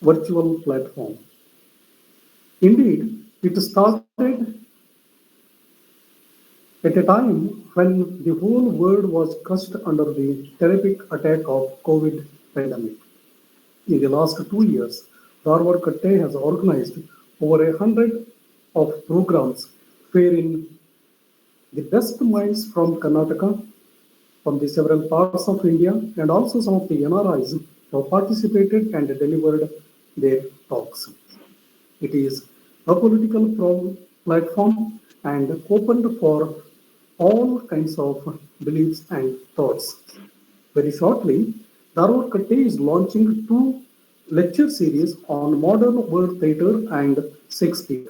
virtual platform. Indeed, it started at a time when the whole world was crushed under the terrific attack of COVID pandemic. In the last 2 years, Dharwad Katte has organized over 100 of programs wherein the best minds from Karnataka, from the several parts of India, and also some of the NRIs have participated and delivered their talks. It is a political platform and open for all kinds of beliefs and thoughts. Very shortly, Darwar Katte is launching two lecture series on modern world theatre and Shakespeare.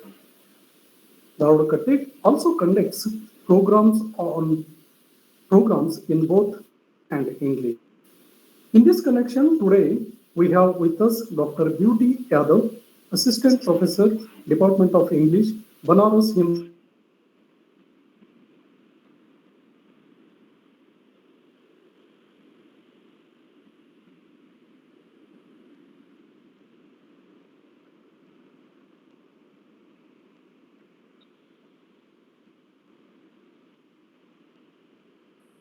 Darwar Katte also conducts programs in both and English. In this connection, today we have with us Dr. Beauty Yadav, Assistant Professor, Department of English, Banaras Hindu University, Varanasi. I welcome the President Darwar Katte, Professor Basavaraja Donur, Resistrar Central University, Varanasi. I also welcome the President Darwar Katte, Professor Basavaraja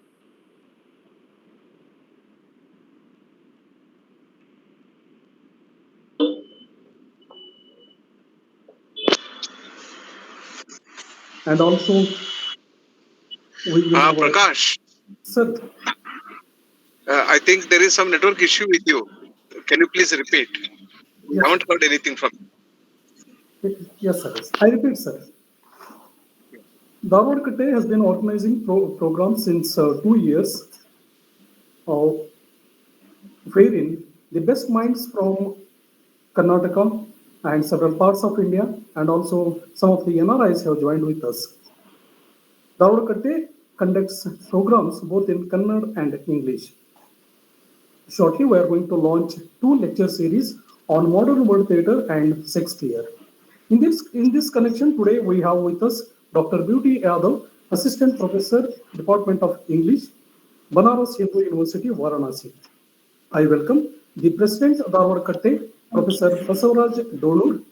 Donur, Resistrar Central University, Varanasi. I welcome the President Darwar Katte, Professor Basavaraja Donur, Resistrar Central University, Varanasi. I also welcome the President Darwar Katte, Professor Basavaraja Donur, Resistrar Central University, and also we in our Prakash, sir. I think there is some network issue with you. Can you please repeat? We Yes, sir. haven't heard anything from Yes, sir. Yes. I repeat, sir. Dharwad Katte has been organizing programs since 2 years, uh, wherein the best minds from Karnataka and several parts of India, and also some of the NRIs have joined with us. Dharwad Katte conducts programs both in Kannada and English. Shortly, we are going to launch two lecture series on modern world theatre and Shakespeare. In this connection, today we have with us Dr. Beauty Yadav, Assistant Professor, Department of English, Banaras Hindu University, Varanasi. I welcome the President Darwar Katte, Professor Basavaraj Donur,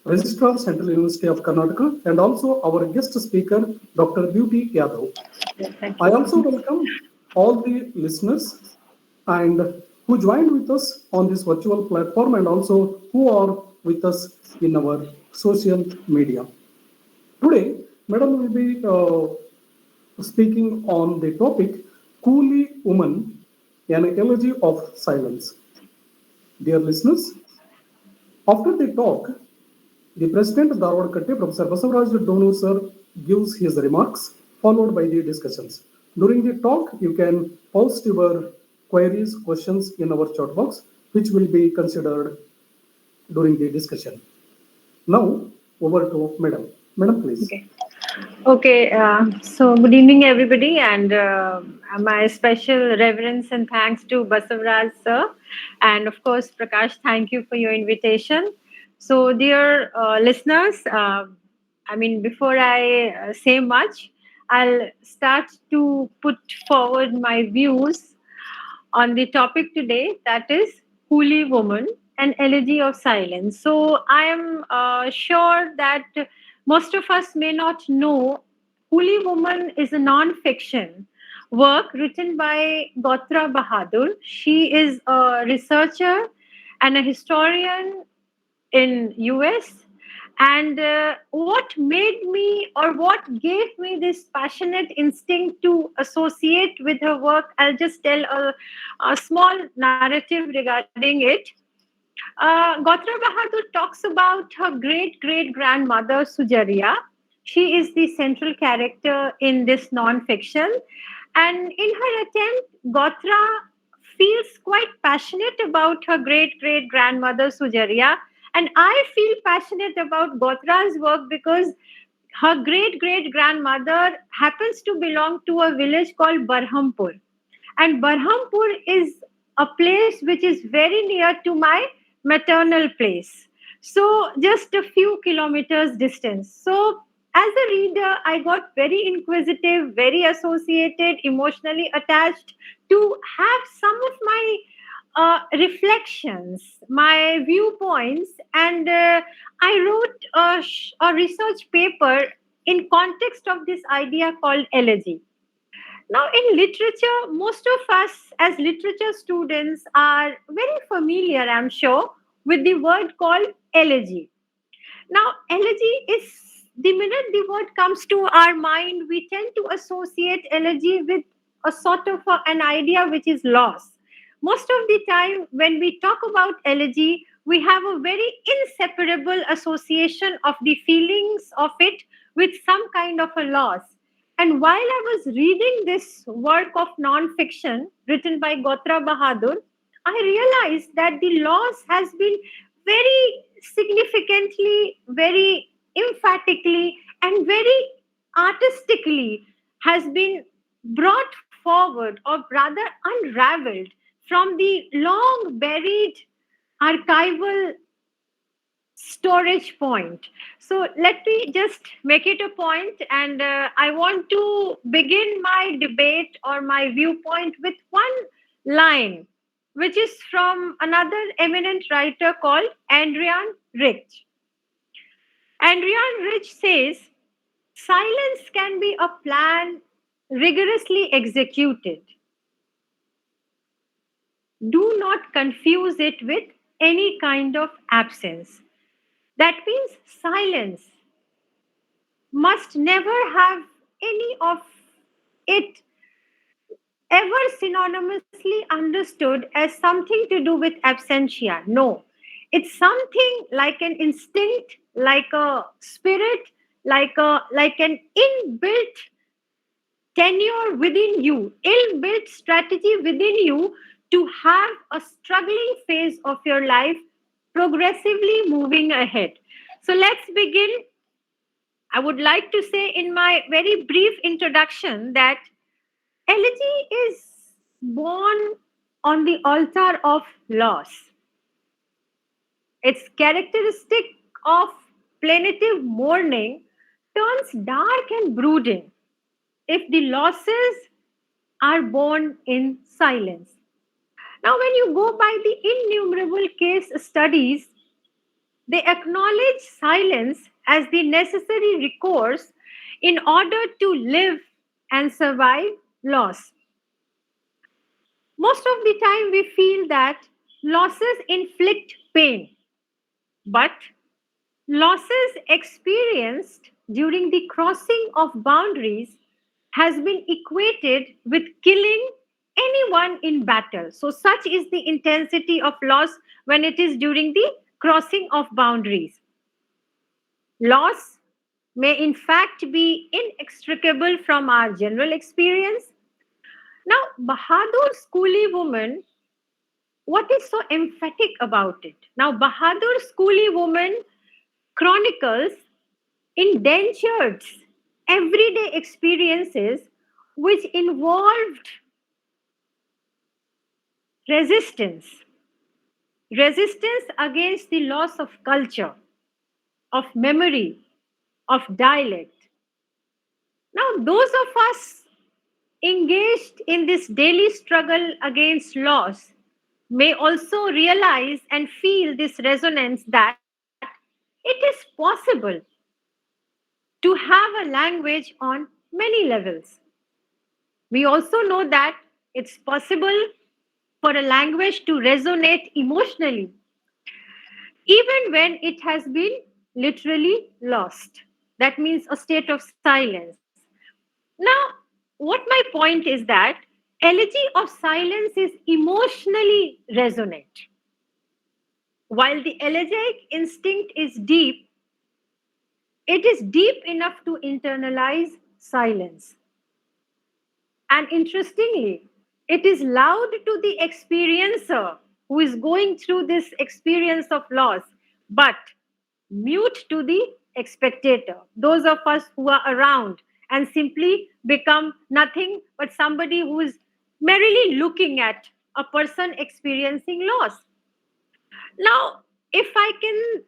Registrar Central University of Karnataka, and also our guest speaker, Dr. Beauty Yadav. Thank I you. also welcome all the listeners and who joined with us on this virtual platform and also who are with us in our social media. Today, Madam will be speaking on the topic Coolie Woman, an elegy of silence. Dear listeners, after the talk, the President of Dharwad Katte, Professor Basavaraj Donur sir, gives his remarks, followed by the discussions. During the talk, you can post your queries, questions in our chat box, which will be considered during the discussion. Now, over to Madam. Madam, please. Okay. Okay. So, good evening, everybody, and my special reverence and thanks to Basavraj sir, and of course, Prakash. Thank you for your invitation. So, dear listeners, before I say much, I'll start to put forward my views on the topic today, that is Holy Woman, an elegy of silence. So I am sure that most of us may not know Holy Woman is a non-fiction work written by Gotra Bahadur. She is a researcher and a historian in US, and what made me or what gave me this passionate instinct to associate with her work, I'll just tell a small narrative regarding it. Gotra Bahadur talks about her great great grandmother Sujaria. She is the central character in this non-fiction, and in her attempt, Gotra feels quite passionate about her great great grandmother Sujaria, and I feel passionate about Gotra's work because her great great grandmother happens to belong to a village called Barhampur, and Barhampur is a place which is very near to my maternal place. So, just a few kilometers distance. So, as a reader, I got very inquisitive, very associated, emotionally attached to have some of my reflections, my viewpoints, and I wrote a research paper in context of this idea called elegy. Now, in literature, most of us as literature students are very familiar, I'm sure, with the word called elegy. Now, elegy is the minute the word comes to our mind, we tend to associate elegy with a sort of an idea which is loss. Most of the time, when we talk about elegy, we have a very inseparable association of the feelings of it with some kind of a loss. And while I was reading this work of non-fiction written by Gotra Bahadur, I realized that the loss has been very significantly, very emphatically, and very artistically has been brought forward or rather unraveled from the long buried archival storage point. So let me just make it a point, and I want to begin my debate or my viewpoint with one line, which is from another eminent writer called Adrian Rich. Adrian Rich says, silence can be a plan rigorously executed. Do not confuse it with any kind of absence. That means silence must never have any of it ever synonymously understood as something to do with absentia. No, it's something like an instinct, like a spirit, like an inbuilt tenure within you, ill-built strategy within you to have a struggling phase of your life progressively moving ahead. So let's begin. I would like to say in my very brief introduction that elegy is born on the altar of loss. Its characteristic of plaintive mourning turns dark and brooding if the losses are born in silence. Now, when you go by the innumerable case studies, they acknowledge silence as the necessary recourse in order to live and survive loss. Most of the time, we feel that losses inflict pain, but losses experienced during the crossing of boundaries has been equated with killing anyone in battle. So, such is the intensity of loss when it is during the crossing of boundaries. Loss may, in fact, be inextricable from our general experience. Now, Bahadur's Coolie woman, what is so emphatic about it? Now, Bahadur's Coolie woman chronicles indentured everyday experiences which involved resistance, resistance against the loss of culture, of memory, of dialect. Now, those of us engaged in this daily struggle against loss may also realize and feel this resonance that it is possible to have a language on many levels. We also know that it's possible for a language to resonate emotionally, even when it has been literally lost. That means a state of silence. Now, what my point is that elegy of silence is emotionally resonant. While the elegiac instinct is deep, it is deep enough to internalize silence. And interestingly, it is loud to the experiencer who is going through this experience of loss, but mute to the spectator, those of us who are around and simply become nothing but somebody who is merely looking at a person experiencing loss. Now, if I can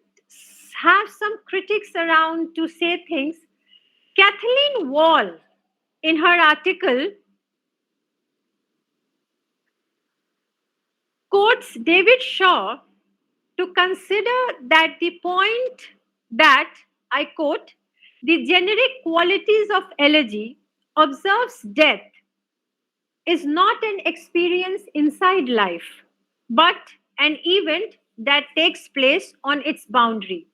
have some critics around to say things, Kathleen Wall, in her article, quotes David Shaw to consider that the point that, I quote, the generic qualities of elegy observes death is not an experience inside life, but an event that takes place on its boundary.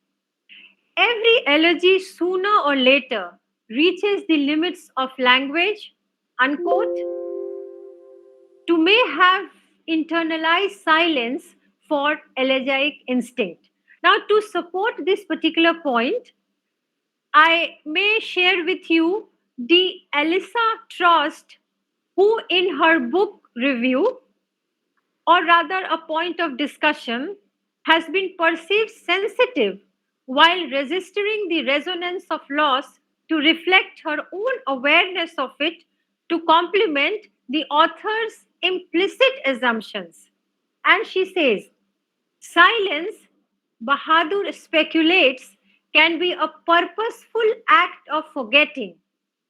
Every elegy sooner or later reaches the limits of language, unquote, to may have internalized silence for elegiac instinct. Now, to support this particular point, I may share with you the Elisa Trost, who in her book review, or rather a point of discussion, has been perceived sensitive while registering the resonance of loss to reflect her own awareness of it to complement the author's implicit assumptions. And she says, silence, Bahadur speculates, can be a purposeful act of forgetting,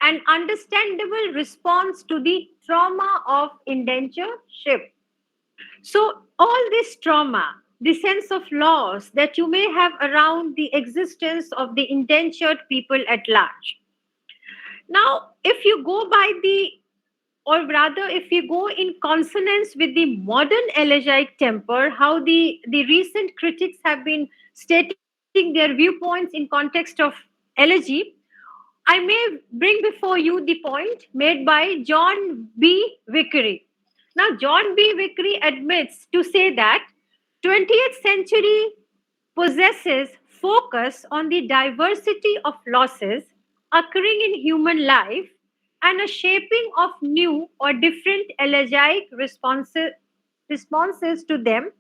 an understandable response to the trauma of indentureship. So, all this trauma, the sense of loss that you may have around the existence of the indentured people at large. Now, if you go by the, or rather, if you go in consonance with the modern elegiac temper, how the recent critics have been stating their viewpoints in context of elegy, I may bring before you the point made by John B. Vickery. Now, John B. Vickery admits to say that 20th century possesses focus on the diversity of losses occurring in human life and a shaping of new or different elegiac responses to them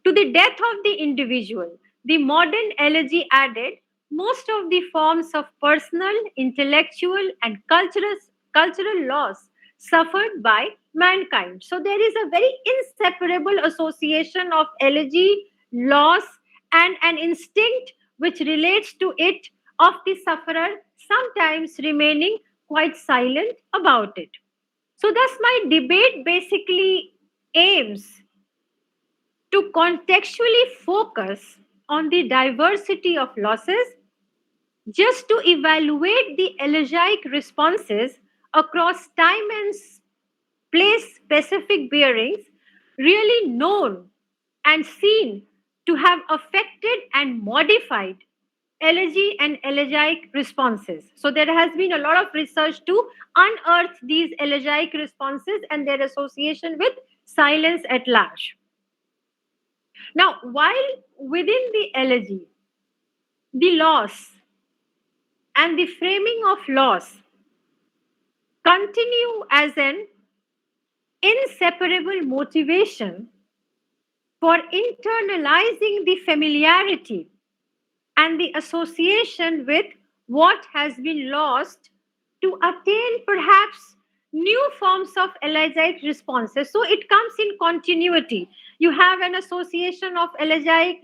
to the death of the individual. The modern elegy added most of the forms of personal, intellectual, and cultural loss suffered by mankind. So there is a very inseparable association of elegy, loss, and an instinct which relates to it of the sufferer, sometimes remaining quite silent about it. So, thus, my debate basically aims to contextually focus on the diversity of losses just to evaluate the elegiac responses across time and place specific bearings really known and seen to have affected and modified elegy and elegiac responses. So there has been a lot of research to unearth these elegiac responses and their association with silence at large. Now, while within the elegy, the loss and the framing of loss continue as an inseparable motivation for internalizing the familiarity and the association with what has been lost to attain perhaps new forms of elegiac responses. So it comes in continuity. You have an association of elegiac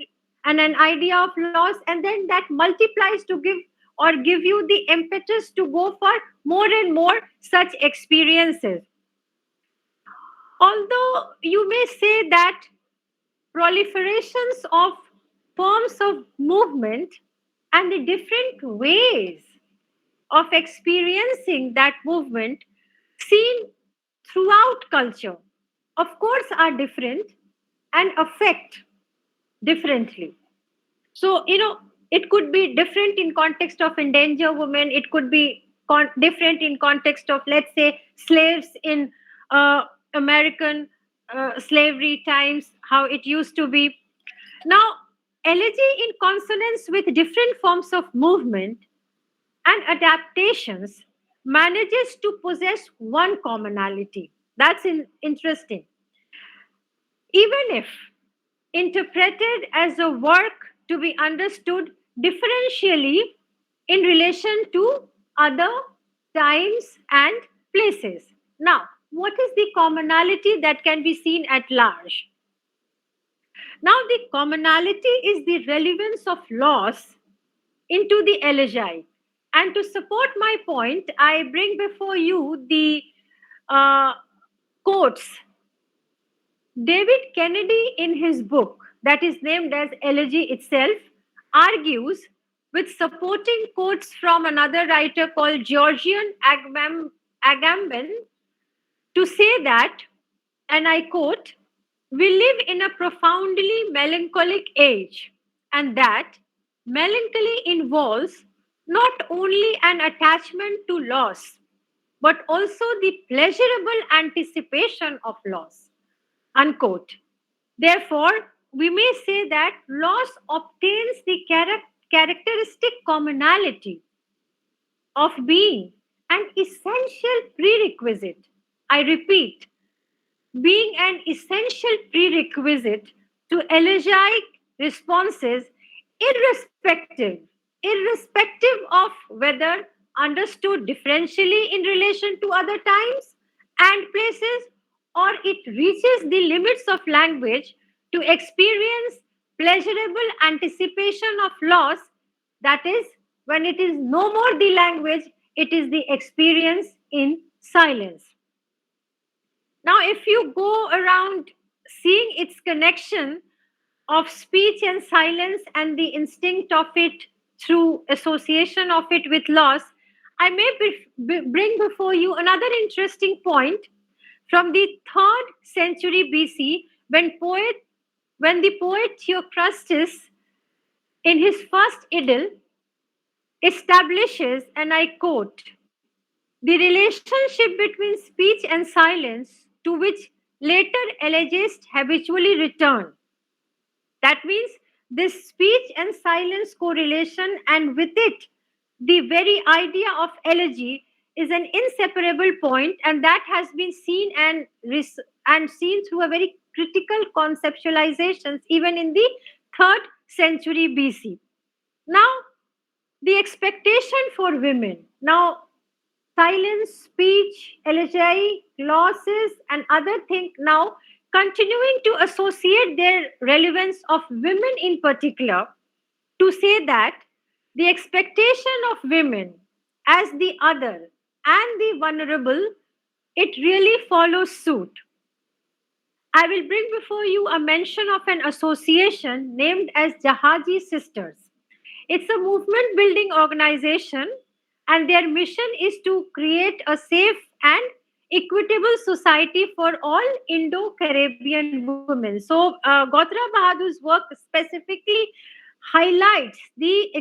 and an idea of loss, and then that multiplies to give you the impetus to go for more and more such experiences. Although you may say that proliferations of forms of movement and the different ways of experiencing that movement seen throughout culture, of course, are different and affect differently. So, it could be different in context of endangered women. It could be different in context of, let's say, slaves in American slavery times, how it used to be. Now, elegy in consonance with different forms of movement and adaptations manages to possess one commonality. That's interesting. Even if interpreted as a work to be understood differentially in relation to other times and places. Now, what is the commonality that can be seen at large? Now, the commonality is the relevance of loss into the elegy. And to support my point, I bring before you the uh, quotes David Kennedy, in his book that is named as Elegy itself, argues with supporting quotes from another writer called Georgian Agamben to say that, and I quote, we live in a profoundly melancholic age, and that melancholy involves not only an attachment to loss, but also the pleasurable anticipation of loss. Unquote. Therefore, we may say that loss obtains the characteristic commonality of being an essential prerequisite. I repeat, being an essential prerequisite to elegiac responses, irrespective irrespective of whether understood differentially in relation to other times and places, or it reaches the limits of language to experience pleasurable anticipation of loss, that is, when it is no more the language, it is the experience in silence. Now, if you go around seeing its connection of speech and silence and the instinct of it through association of it with loss, I may bring before you another interesting point from the 3rd century BC when the poet Theophrastus in his first idyll establishes, and I quote, the relationship between speech and silence to which later elegists habitually return. That means this speech and silence correlation, and with it, the very idea of elegy is an inseparable point, and that has been seen and seen through a very critical conceptualizations even in the 3rd century BC. Now, the expectation for women. Now, silence, speech, elegy, glosses, and other things now continuing to associate their relevance of women in particular to say that the expectation of women as the other and the vulnerable, it really follows suit. I will bring before you a mention of an association named as Jahaji Sisters. It's a movement building organization, and their mission is to create a safe and equitable society for all Indo Caribbean women. So, Gotra Bahadur's work specifically highlights the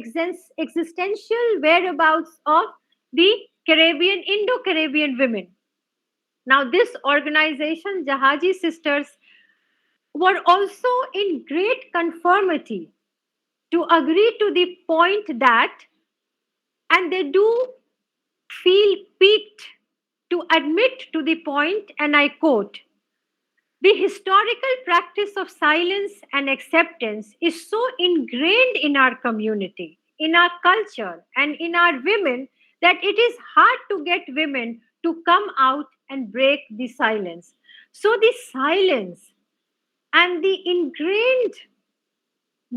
existential whereabouts of the Indo Caribbean women. Now, this organization, Jahaji Sisters, were also in great conformity to agree to the point that, and they do feel piqued to admit to the point, and I quote, the historical practice of silence and acceptance is so ingrained in our community, in our culture, and in our women that it is hard to get women to come out and break the silence. So, the silence and the ingrained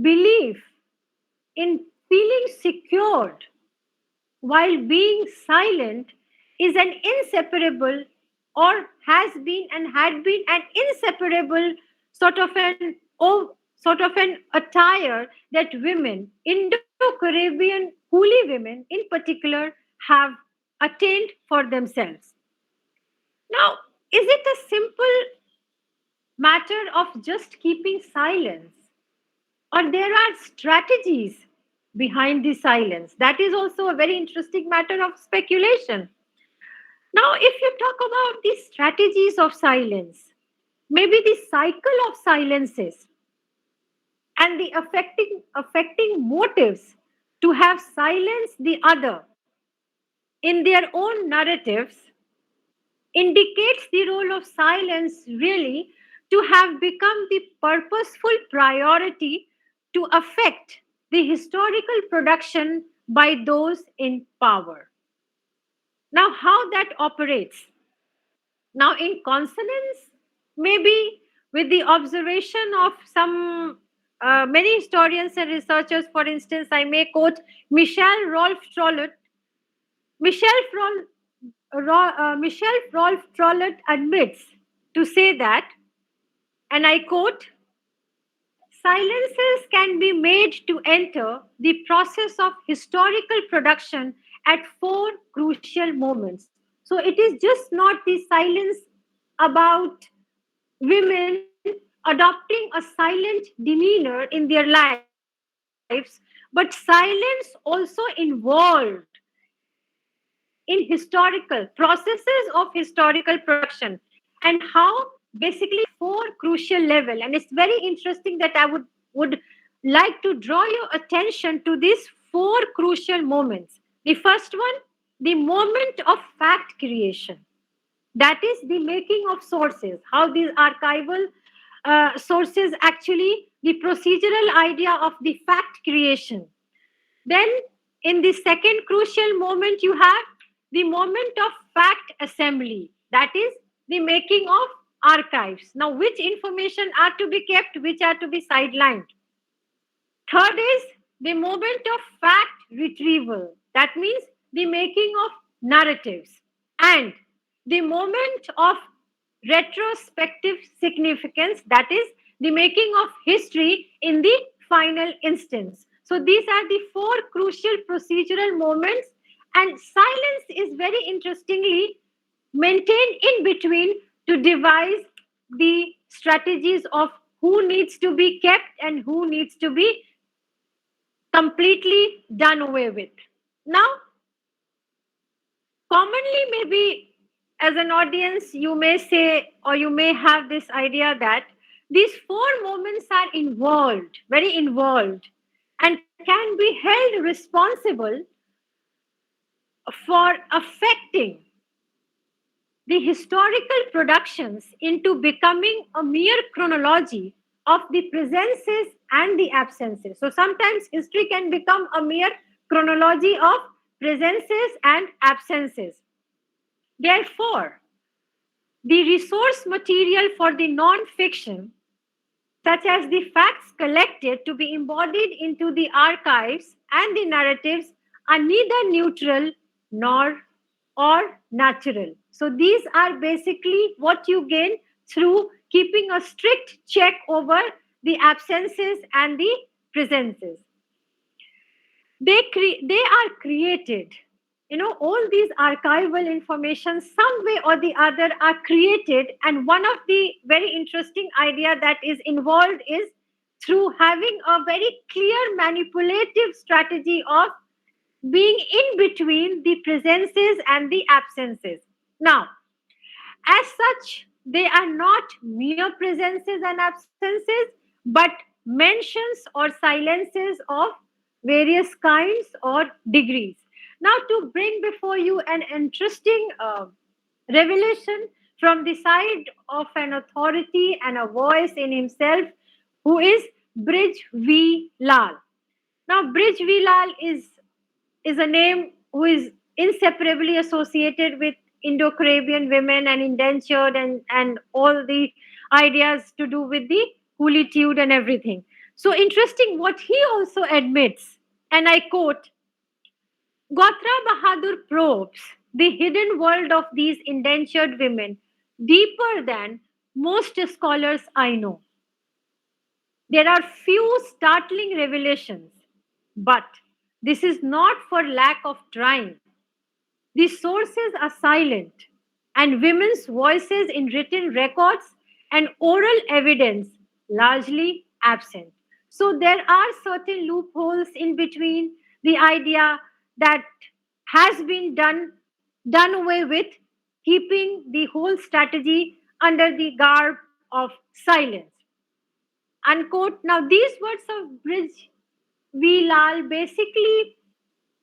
belief in feeling secured while being silent is an inseparable, or has been and had been an inseparable sort of an attire that women, Indo-Caribbean Coolie women in particular, have attained for themselves. Now, is it a simple matter of just keeping silence, or there are strategies behind the silence? That is also a very interesting matter of speculation. Now, if you talk about the strategies of silence, maybe the cycle of silences and the affecting motives to have silenced the other in their own narratives indicates the role of silence really to have become the purposeful priority to affect the historical production by those in power. Now, how that operates? Now, in consonance, maybe with the observation of some many historians and researchers, for instance, I may quote Michel Rolf Trollet. Michel, Michel Rolf Trollet admits to say that And I quote, silences can be made to enter the process of historical production at four crucial moments. So it is just not the silence about women adopting a silent demeanor in their lives, but silence also involved in historical processes of historical production and how basically four crucial level. And it's very interesting that I would like to draw your attention to these four crucial moments. The first one, the moment of fact creation, that is the making of sources, how these archival sources actually the procedural idea of the fact creation. Then, in the second crucial moment, you have the moment of fact assembly, that is the making of archives. Now, which information are to be kept, which are to be sidelined. Third is the moment of fact retrieval, that means the making of narratives. And the moment of retrospective significance, that is the making of history in the final instance. So these are the four crucial procedural moments, and silence is very interestingly maintained in between to devise the strategies of who needs to be kept and who needs to be completely done away with. Now, commonly, maybe as an audience, you may say or you may have this idea that these four moments are involved, very involved, and can be held responsible for affecting the historical productions into becoming a mere chronology of the presences and the absences. So sometimes history can become a mere chronology of presences and absences. Therefore, the resource material for the non-fiction, such as the facts collected to be embodied into the archives and the narratives, are neither neutral nor or natural. So these are basically what you gain through keeping a strict check over the absences and the presences. They are created, all these archival information some way or the other are created, and one of the very interesting idea that is involved is through having a very clear manipulative strategy of being in between the presences and the absences. Now, as such, they are not mere presences and absences, but mentions or silences of various kinds or degrees. Now, to bring before you an interesting revelation from the side of an authority and a voice in himself, who is Brij V. Lal. Now, Brij V. Lal is a name who is inseparably associated with Indo-Caribbean women and indentured and all the ideas to do with the coolitude and everything. So interesting what he also admits, and I quote, Gotra Bahadur probes the hidden world of these indentured women deeper than most scholars I know. There are few startling revelations, but this is not for lack of trying. The sources are silent, and women's voices in written records and oral evidence largely absent. So there are certain loopholes in between the idea that has been done away with, keeping the whole strategy under the garb of silence. Unquote. Now these words of Bridge V. Lal basically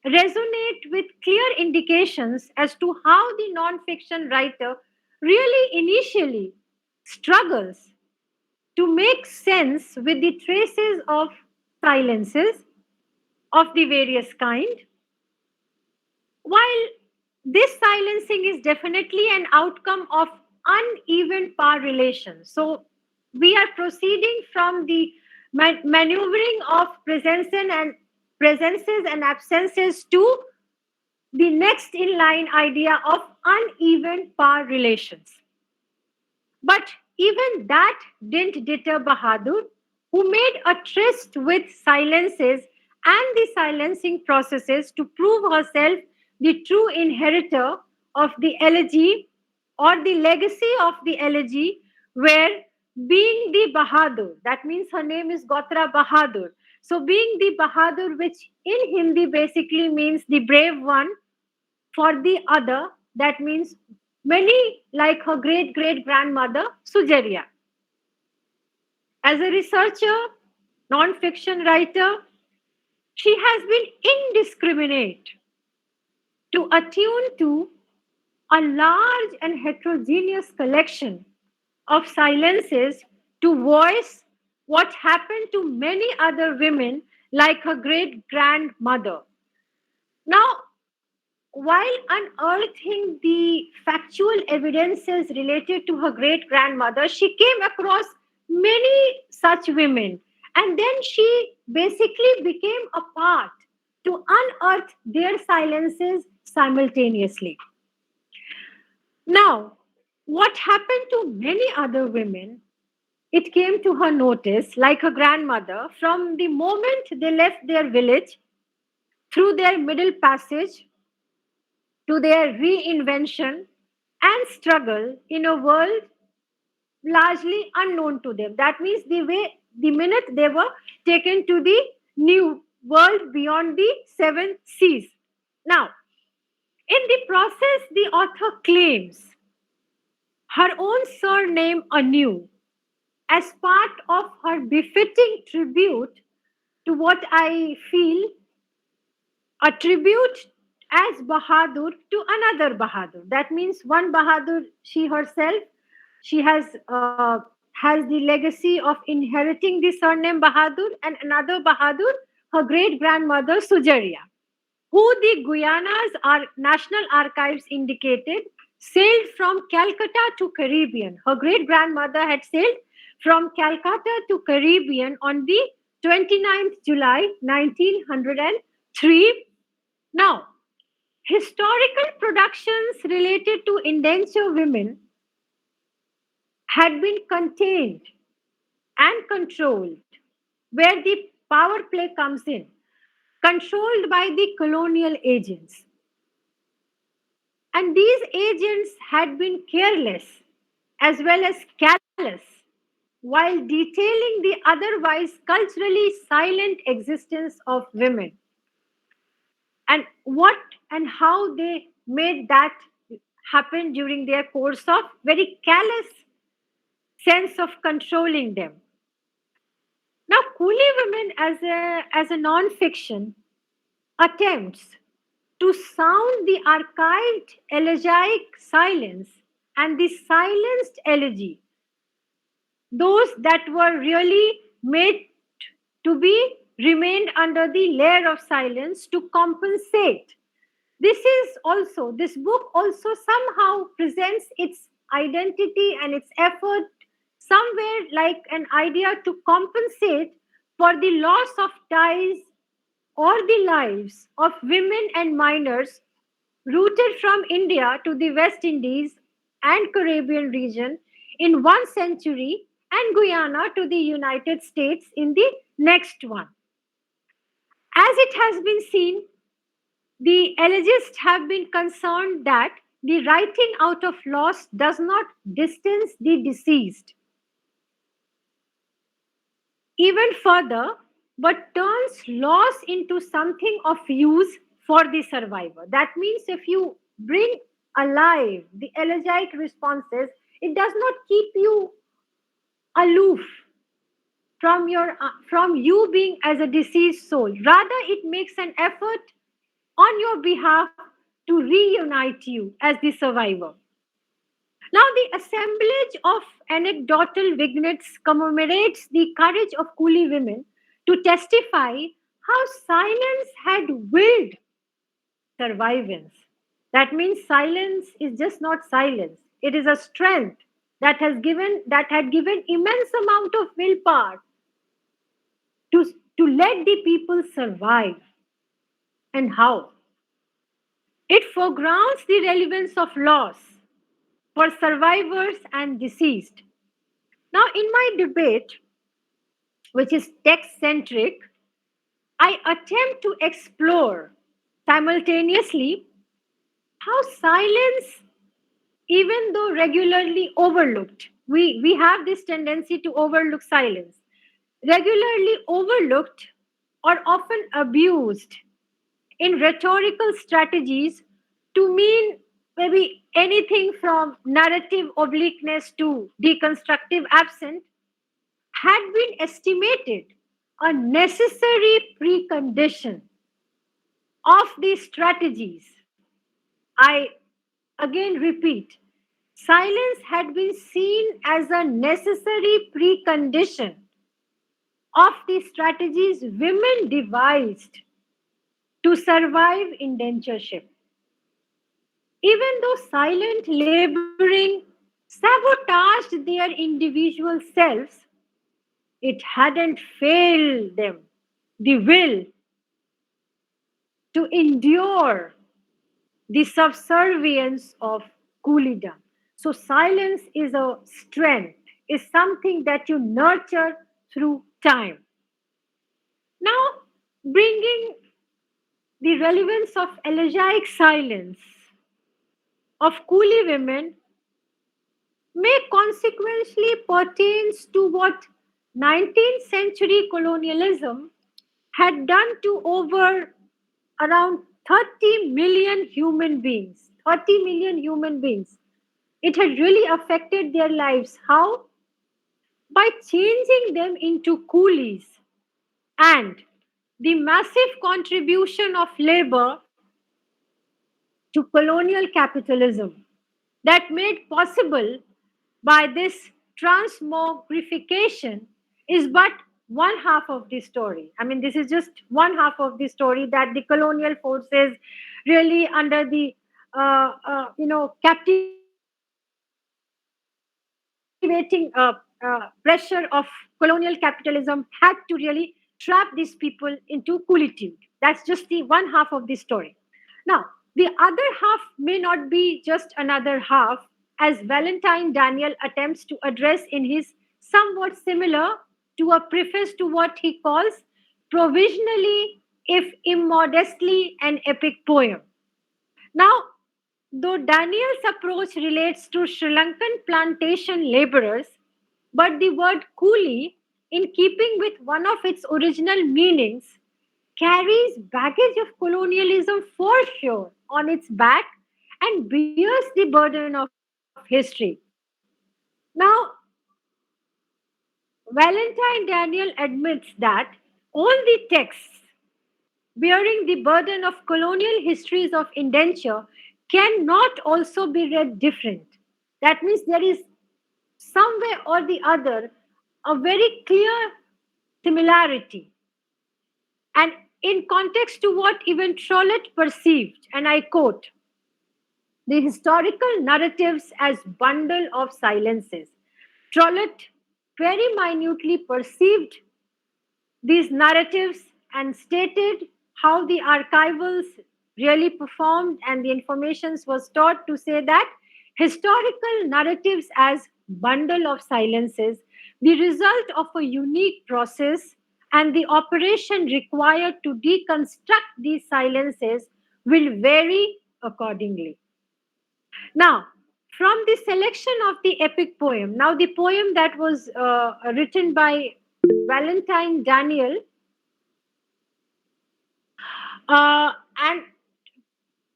resonate with clear indications as to how the non-fiction writer really initially struggles to make sense with the traces of silences of the various kind, while this silencing is definitely an outcome of uneven power relations. So we are proceeding from the maneuvering of presences and absences to the next in line idea of uneven power relations. But even that didn't deter Bahadur, who made a tryst with silences and the silencing processes to prove herself the true inheritor of the elegy or the legacy of the elegy, where being the Bahadur, that means her name is Gotra Bahadur. So, being the Bahadur, which in Hindi basically means the brave one, for the other, that means many like her great great grandmother, Sujaria. As a researcher, non fiction writer, she has been indiscriminate to attune to a large and heterogeneous collection of silences to voice what happened to many other women like her great grandmother. Now, while unearthing the factual evidences related to her great grandmother, she came across many such women. And then she basically became a part to unearth their silences simultaneously. Now, what happened to many other women, it came to her notice, like her grandmother, from the moment they left their village through their middle passage to their reinvention and struggle in a world largely unknown to them. That means the minute they were taken to the new world beyond the seven seas. Now, in the process, the author claims her own surname anew as part of her befitting tribute to what I feel a tribute as Bahadur to another Bahadur. That means one Bahadur, she herself, she has the legacy of inheriting the surname Bahadur, and another Bahadur, her great grandmother Sujaria, who the Guyana's National Archives indicated sailed from Calcutta to Caribbean. Her great grandmother had sailed from Calcutta to Caribbean on the 29th July 1903. Now, historical productions related to indentured women had been contained and controlled, where the power play comes in, controlled by the colonial agents. And these agents had been careless as well as callous while detailing the otherwise culturally silent existence of women. And what and how they made that happen during their course of very callous sense of controlling them. Now, Coolie Women as a non-fiction attempts to sound the archived elegiac silence and the silenced elegy, those that were really made to be remained under the layer of silence to compensate. This book also somehow presents its identity and its effort somewhere like an idea to compensate for the loss of ties or the lives of women and minors rooted from India to the West Indies and Caribbean region in one century and Guyana to the United States in the next one. As it has been seen, the elegists have been concerned that the writing out of loss does not distance the deceased even further, but turns loss into something of use for the survivor. That means if you bring alive the elegiac responses, it does not keep you aloof from you being as a deceased soul. Rather, it makes an effort on your behalf to reunite you as the survivor. Now, the assemblage of anecdotal vignettes commemorates the courage of coolie women to testify how silence had willed survivance. That means silence is just not silence. It is a strength that had given immense amount of willpower to, to let the people survive. And how? It foregrounds the relevance of loss for survivors and deceased. Now, in my debate, which is text centric, I attempt to explore simultaneously how silence, even though regularly overlooked, we have this tendency to overlook silence, regularly overlooked or often abused in rhetorical strategies to mean maybe anything from narrative obliqueness to deconstructive absent, had been estimated a necessary precondition of these strategies. I again repeat, silence had been seen as a necessary precondition of the strategies women devised to survive indentureship. Even though silent laboring sabotaged their individual selves, it hadn't failed them the will to endure the subservience of coolidom. So, silence is a strength, is something that you nurture through time. Now, bringing the relevance of elegiac silence of coolie women may consequently pertains to what 19th century colonialism had done to over around 30 million human beings. 30 million human beings. It had really affected their lives. How? By changing them into coolies and the massive contribution of labor to colonial capitalism that made possible by this transmogrification is but one half of the story. I mean, this is just one half of the story that the colonial forces really under the captivating pressure of colonial capitalism had to really trap these people into coolitude. That's just the one half of the story. Now, the other half may not be just another half, as Valentine Daniel attempts to address in his somewhat similar to a preface to what he calls provisionally, if immodestly, an epic poem. Now, though Daniel's approach relates to Sri Lankan plantation laborers, but the word coolie, in keeping with one of its original meanings, carries baggage of colonialism for sure on its back and bears the burden of history. Now, Valentine Daniel admits that all the texts bearing the burden of colonial histories of indenture cannot also be read different. That means there is some way or the other a very clear similarity. And in context to what even Trollet perceived, and I quote, the historical narratives as bundle of silences. Trollet very minutely perceived these narratives and stated how the archivals really performed, and the informations was taught to say that historical narratives as bundle of silences, the result of a unique process and the operation required to deconstruct these silences will vary accordingly. Now, from the selection of the epic poem, now the poem that was written by Valentine Daniel, and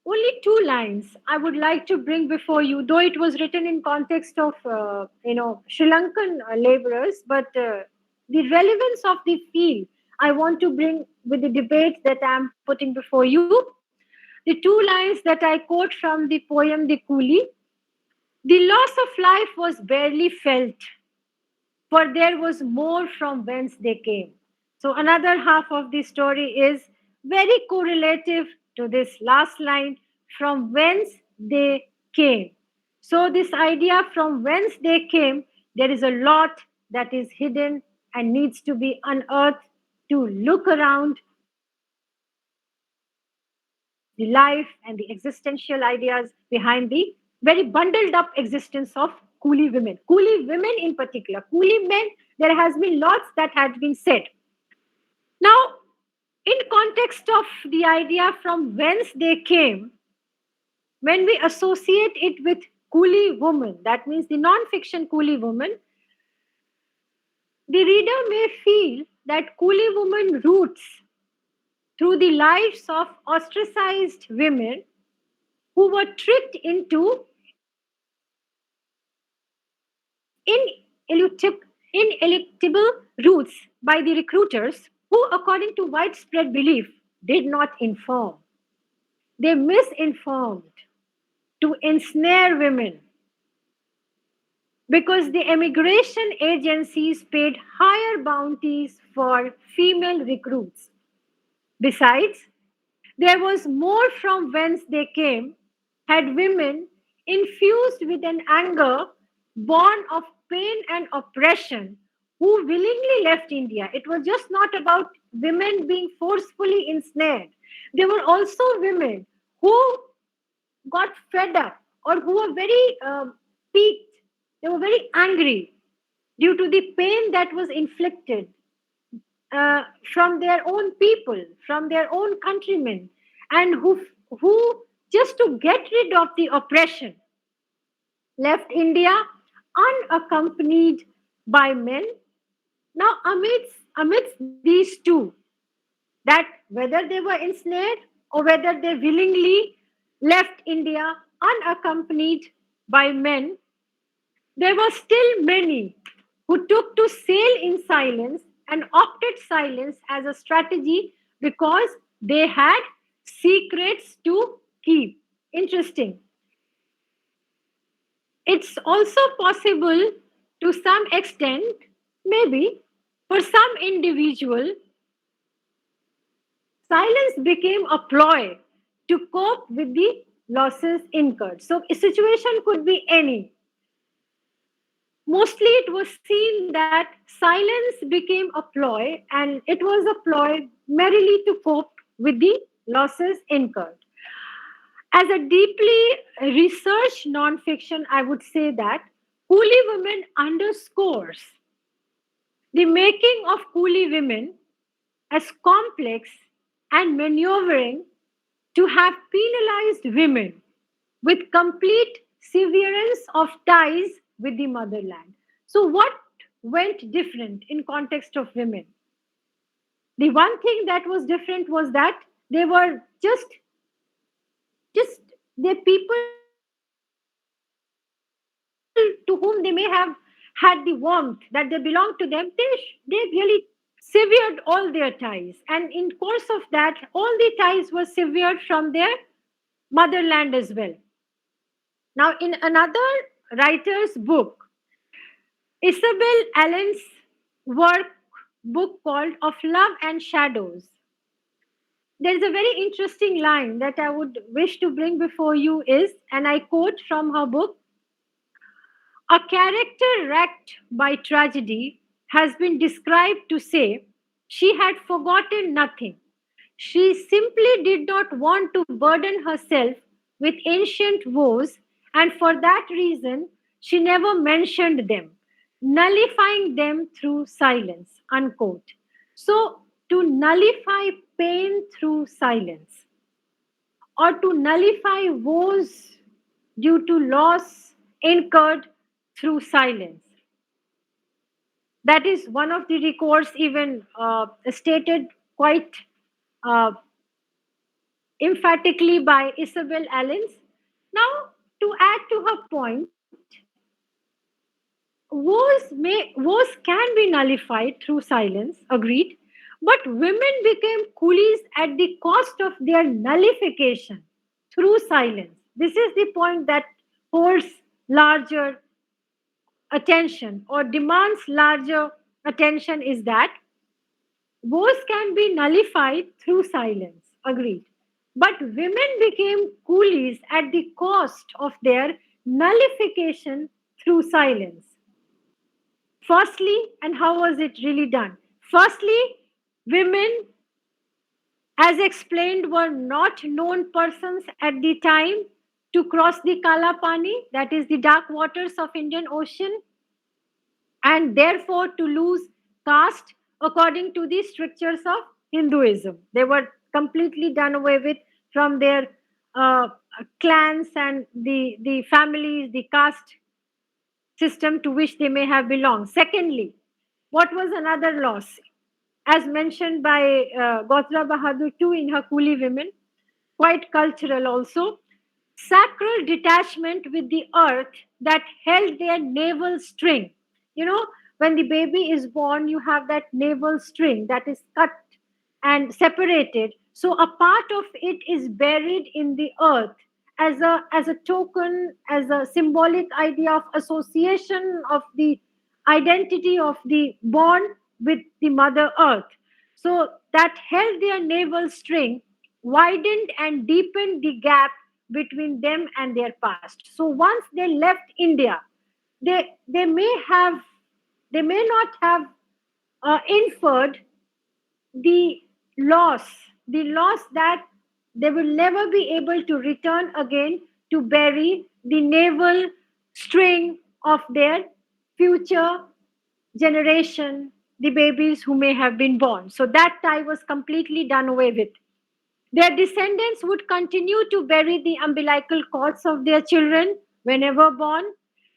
only two lines I would like to bring before you, though it was written in context of Sri Lankan laborers, but the relevance of the field I want to bring with the debate that I am putting before you. The two lines that I quote from the poem The Coolie: the loss of life was barely felt, for there was more from whence they came. So, another half of the story is very correlative to this last line, from whence they came. So, this idea from whence they came, there is a lot that is hidden and needs to be unearthed to look around the life and the existential ideas behind the very bundled up existence of coolie women. Coolie women. Coolie women in particular. Coolie men, there has been lots that had been said. Now, in context of the idea from whence they came, when we associate it with coolie woman, that means the non-fiction coolie woman, the reader may feel that coolie woman roots through the lives of ostracized women who were tricked into ineluctable routes by the recruiters who, according to widespread belief, did not inform. They misinformed to ensnare women because the immigration agencies paid higher bounties for female recruits. Besides, there was more from whence they came, had women infused with an anger born of pain and oppression who willingly left India. It was just not about women being forcefully ensnared. There were also women who got fed up or who were very peaked. They were very angry due to the pain that was inflicted from their own people, from their own countrymen, and who just to get rid of the oppression left India unaccompanied by men. Now, amidst these two, that whether they were ensnared or whether they willingly left India unaccompanied by men, there were still many who took to sail in silence and opted silence as a strategy because they had secrets to keep. Interesting. It's also possible to some extent, maybe, for some individual, silence became a ploy to cope with the losses incurred. So a situation could be any. Mostly it was seen that silence became a ploy, and it was a ploy merely to cope with the losses incurred. As a deeply researched nonfiction, I would say that Coolie Women underscores the making of Coolie women as complex and maneuvering to have penalized women with complete severance of ties with the motherland. So, what went different in context of women? The one thing that was different was that they were just the people to whom they may have had the warmth that they belonged to them. They really severed all their ties, and in course of that, all the ties were severed from their motherland as well. Now, in another writer's book, Isabel Allen's work book called Of Love and Shadows, there is a very interesting line that I would wish to bring before you is, and I quote from her book, a character wrecked by tragedy has been described to say she had forgotten nothing. She simply did not want to burden herself with ancient woes, and for that reason, she never mentioned them, nullifying them through silence. Unquote. So, to nullify pain through silence, or to nullify woes due to loss incurred through silence. That is one of the recourse, even stated quite uh, emphatically by Isabel Allens. Now, to add to her point, woes can be nullified through silence, agreed, but women became coolies at the cost of their nullification through silence. This is the point that holds larger attention or demands larger attention is that woes can be nullified through silence, agreed. But women became coolies at the cost of their nullification through silence. Firstly, and how was it really done? Firstly, women, as explained, were not known persons at the time to cross the Kala Pani, that is the dark waters of Indian Ocean, and therefore to lose caste according to the strictures of Hinduism. They were completely done away with from their uh, clans and the families, the caste system to which they may have belonged. Secondly, what was another loss? As mentioned by Gotra Bahadur too in her Coolie Women, quite cultural also, sacral detachment with the earth that held their navel string. You know, when the baby is born, you have that navel string that is cut and separated. So a part of it is buried in the earth as a token, as a symbolic idea of association of the identity of the born with the mother earth. So that held their navel string, widened and deepened the gap between them and their past. So once they left India, they may have, they may not have inferred the loss, the loss that they will never be able to return again to bury the navel string of their future generation, the babies who may have been born. So that tie was completely done away with. Their descendants would continue to bury the umbilical cords of their children whenever born,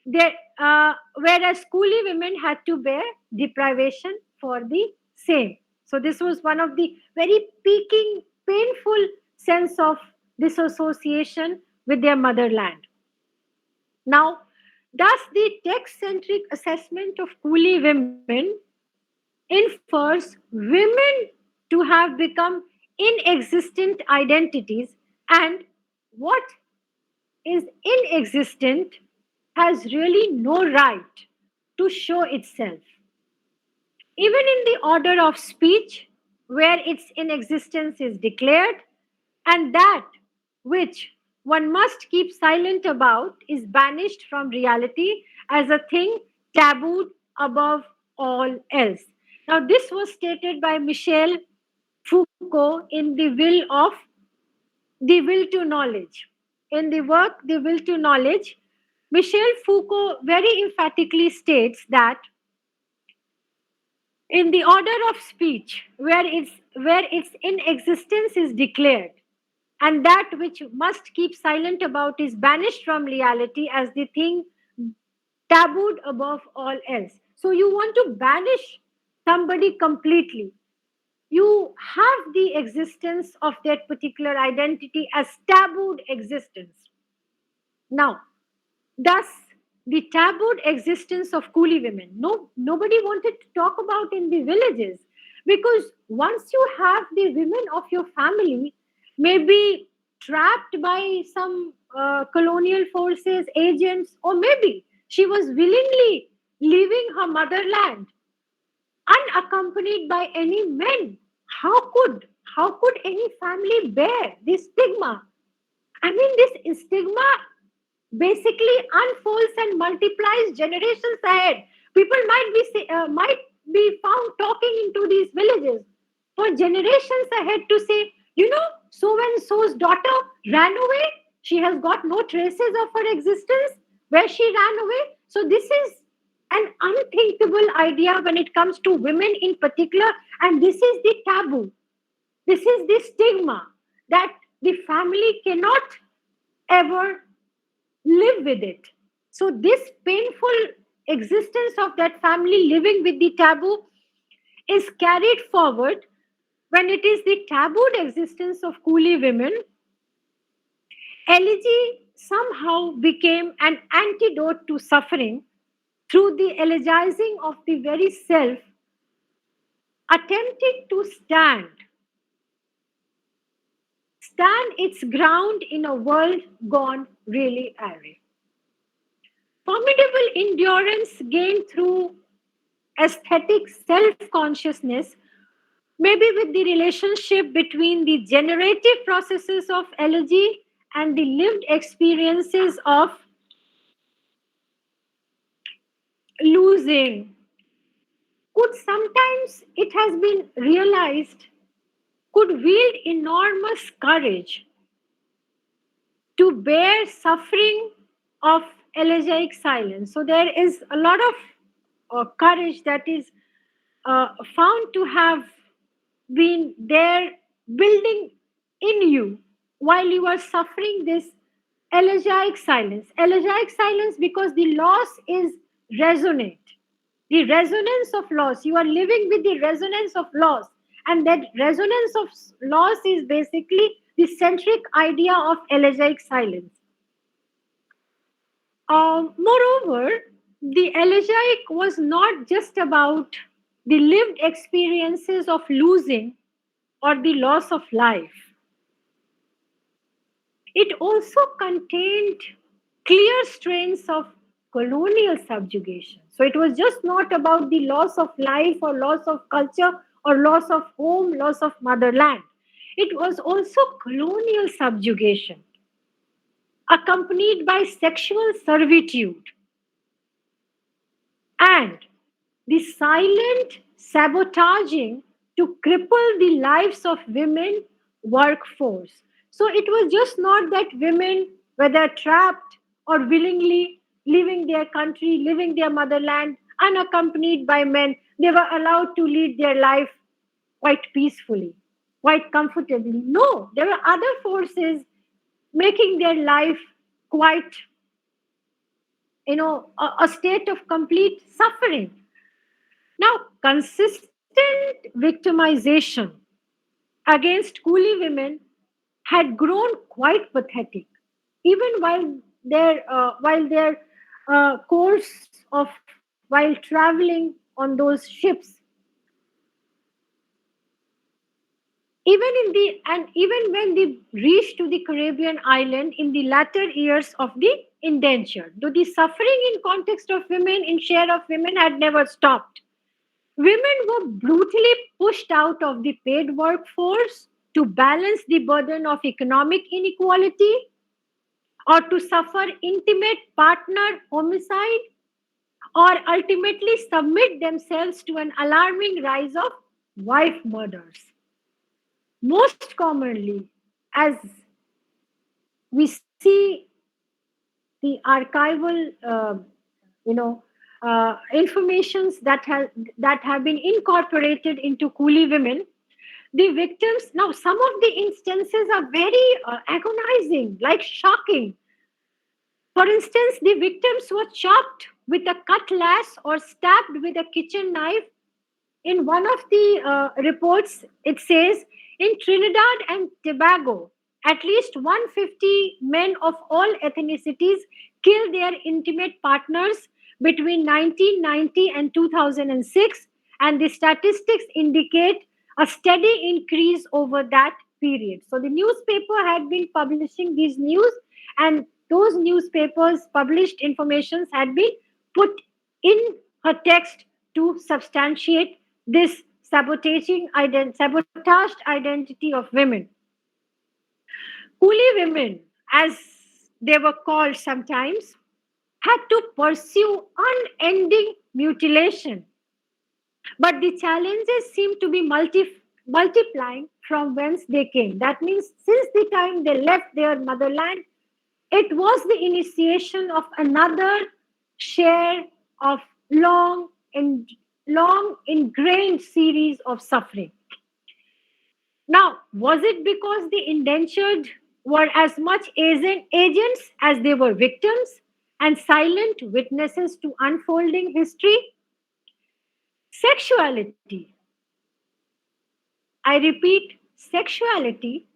they, whereas coolie women had to bear deprivation for the same. So, this was one of the very peaking, painful sense of disassociation with their motherland. Now, thus the text centric assessment of coolie women infers women to have become inexistent identities, and what is inexistent has really no right to show itself. Even in the order of speech, where its inexistence is declared, and that which one must keep silent about is banished from reality as a thing tabooed above all else. Now, this was stated by Michel Foucault in The Will to Knowledge. In the work The Will to Knowledge, Michel Foucault very emphatically states that in the order of speech, where its inexistence is declared, and that which must keep silent about is banished from reality as the thing tabooed above all else. So you want to banish somebody completely. You have the existence of that particular identity as tabooed existence. Now, thus, the tabooed existence of coolie women, no, nobody wanted to talk about in the villages, because once you have the women of your family maybe trapped by some colonial forces, agents, or maybe she was willingly leaving her motherland unaccompanied by any men. How could any family bear this stigma? I mean, this stigma basically unfolds and multiplies generations ahead. People might be found talking into these villages for generations ahead to say, so and so's daughter ran away. She has got no traces of her existence where she ran away. So this is an unthinkable idea when it comes to women in particular, and this is the taboo. This is the stigma that the family cannot ever live with it. So, this painful existence of that family living with the taboo is carried forward when it is the tabooed existence of coolie women. Elegy somehow became an antidote to suffering through the elegizing of the very self, attempting to stand its ground in a world gone really awry. Formidable endurance gained through aesthetic self consciousness, maybe with the relationship between the generative processes of elegy and the lived experiences of losing, could sometimes, it has been realized, could wield enormous courage to to bear suffering of elegiac silence. So there is a lot of courage that is found to have been there building in you while you are suffering this elegiac silence. Elegiac silence because the loss is resonant. The resonance of loss. You are living with the resonance of loss. And that resonance of loss is basically the centric idea of elegiac silence. Moreover, the elegiac was not just about the lived experiences of losing or the loss of life. It also contained clear strains of colonial subjugation. So it was just not about the loss of life or loss of culture or loss of home, loss of motherland. It was also colonial subjugation, accompanied by sexual servitude and the silent sabotaging to cripple the lives of women workforce. So it was just not that women, whether trapped or willingly leaving their country, leaving their motherland, unaccompanied by men, they were allowed to lead their life quite peacefully, quite comfortably. No, there were other forces making their life quite, a state of complete suffering. Now, consistent victimization against coolie women had grown quite pathetic, even while their course of while traveling on those ships. Even when they reached to the Caribbean island in the latter years of the indenture, though the suffering in context of women, in share of women, had never stopped. Women were brutally pushed out of the paid workforce to balance the burden of economic inequality or to suffer intimate partner homicide or ultimately submit themselves to an alarming rise of wife murders. Most commonly, as we see the archival, you know, informations that have been incorporated into coolie women, the victims, now some of the instances are very agonizing, like shocking. For instance, the victims were chopped with a cutlass or stabbed with a kitchen knife. In one of the reports, it says in Trinidad and Tobago, at least 150 men of all ethnicities killed their intimate partners between 1990 and 2006, and the statistics indicate a steady increase over that period. So the newspaper had been publishing these news, and those newspapers published informations had been put in her text to substantiate this sabotaged identity of women. Coolie women, as they were called sometimes, had to pursue unending mutilation. But the challenges seem to be multiplying from whence they came. That means since the time they left their motherland, it was the initiation of another share of long and long ingrained series of suffering. Now, was it because the indentured were as much agents as they were victims and silent witnesses to unfolding history? Sexuality, I repeat, sexuality,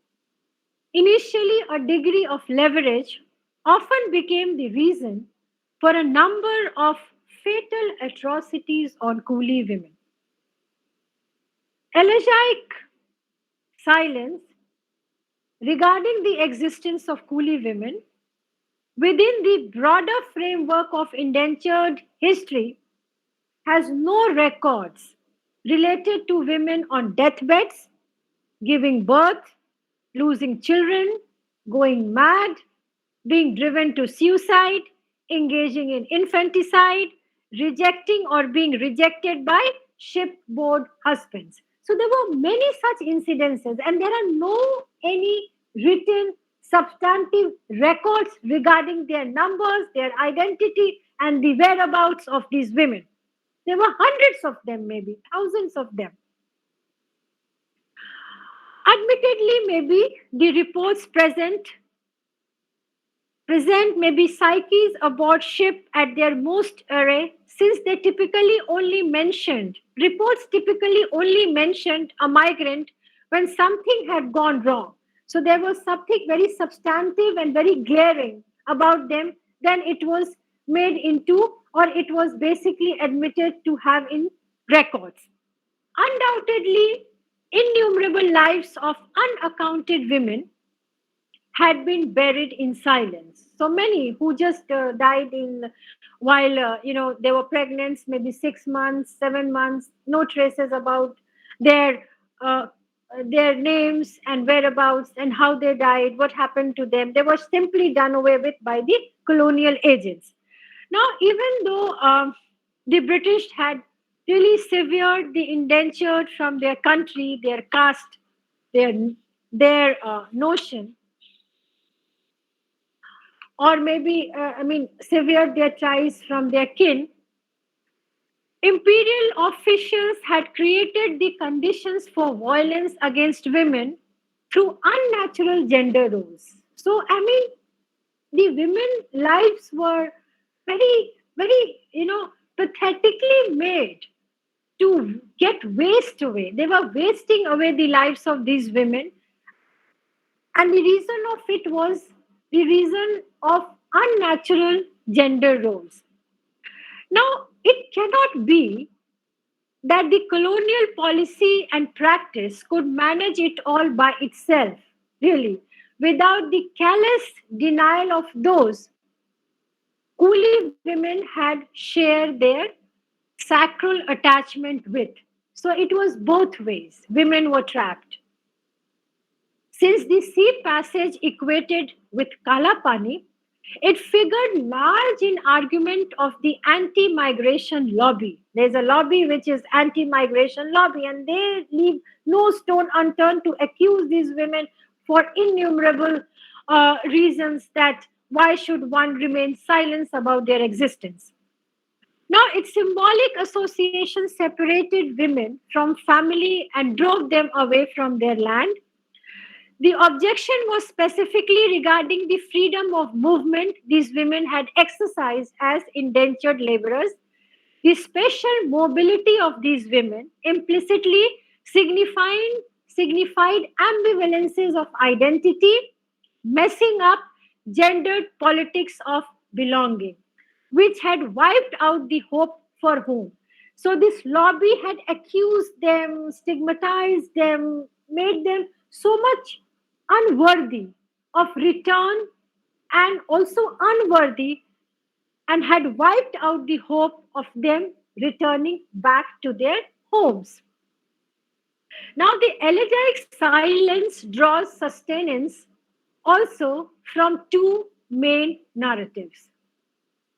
initially a degree of leverage, often became the reason for a number of fatal atrocities on coolie women. Elegiac silence regarding the existence of coolie women within the broader framework of indentured history has no records related to women on deathbeds, giving birth, losing children, going mad, being driven to suicide, engaging in infanticide, rejecting or being rejected by shipboard husbands. So there were many such incidences, and there are no any written substantive records regarding their numbers, their identity, and the whereabouts of these women. There were hundreds of them, maybe thousands of them. Admittedly, maybe the reports present maybe psyches aboard ship at their most array, since they typically only mentioned reports typically only mentioned a migrant when something had gone wrong. So there was something very substantive and very glaring about them. Then it was made into, or it was basically admitted to have in records. Undoubtedly, innumerable lives of unaccounted women had been buried in silence. So many who just died in while they were pregnant, maybe 6 months, 7 months, no traces about their uh, their names and whereabouts and how they died, what happened to them. They were simply done away with by the colonial agents. Now, even though the British had really severed the indentured from their country, their caste, their notion, or maybe severed their ties from their kin, imperial officials had created the conditions for violence against women through unnatural gender roles. So, the women lives were very, very, pathetically made to get waste away. They were wasting away the lives of these women, and the reason of it was the reason of unnatural gender roles. Now, it cannot be that the colonial policy and practice could manage it all by itself, really, without the callous denial of those Coolie women had shared their sacral attachment with. So it was both ways. Women were trapped. Since the sea passage equated with Kalapani, it figured large in argument of the anti-migration lobby. There's a lobby which is anti-migration lobby, and they leave no stone unturned to accuse these women for innumerable reasons that why should one remain silent about their existence. Now, its symbolic association separated women from family and drove them away from their land. The objection was specifically regarding the freedom of movement these women had exercised as indentured laborers. The special mobility of these women implicitly signified ambivalences of identity, messing up gendered politics of belonging, which had wiped out the hope for home. So this lobby had accused them, stigmatized them, made them so much unworthy of return, and also unworthy, and had wiped out the hope of them returning back to their homes. Now, the elegiac silence draws sustenance also from two main narratives.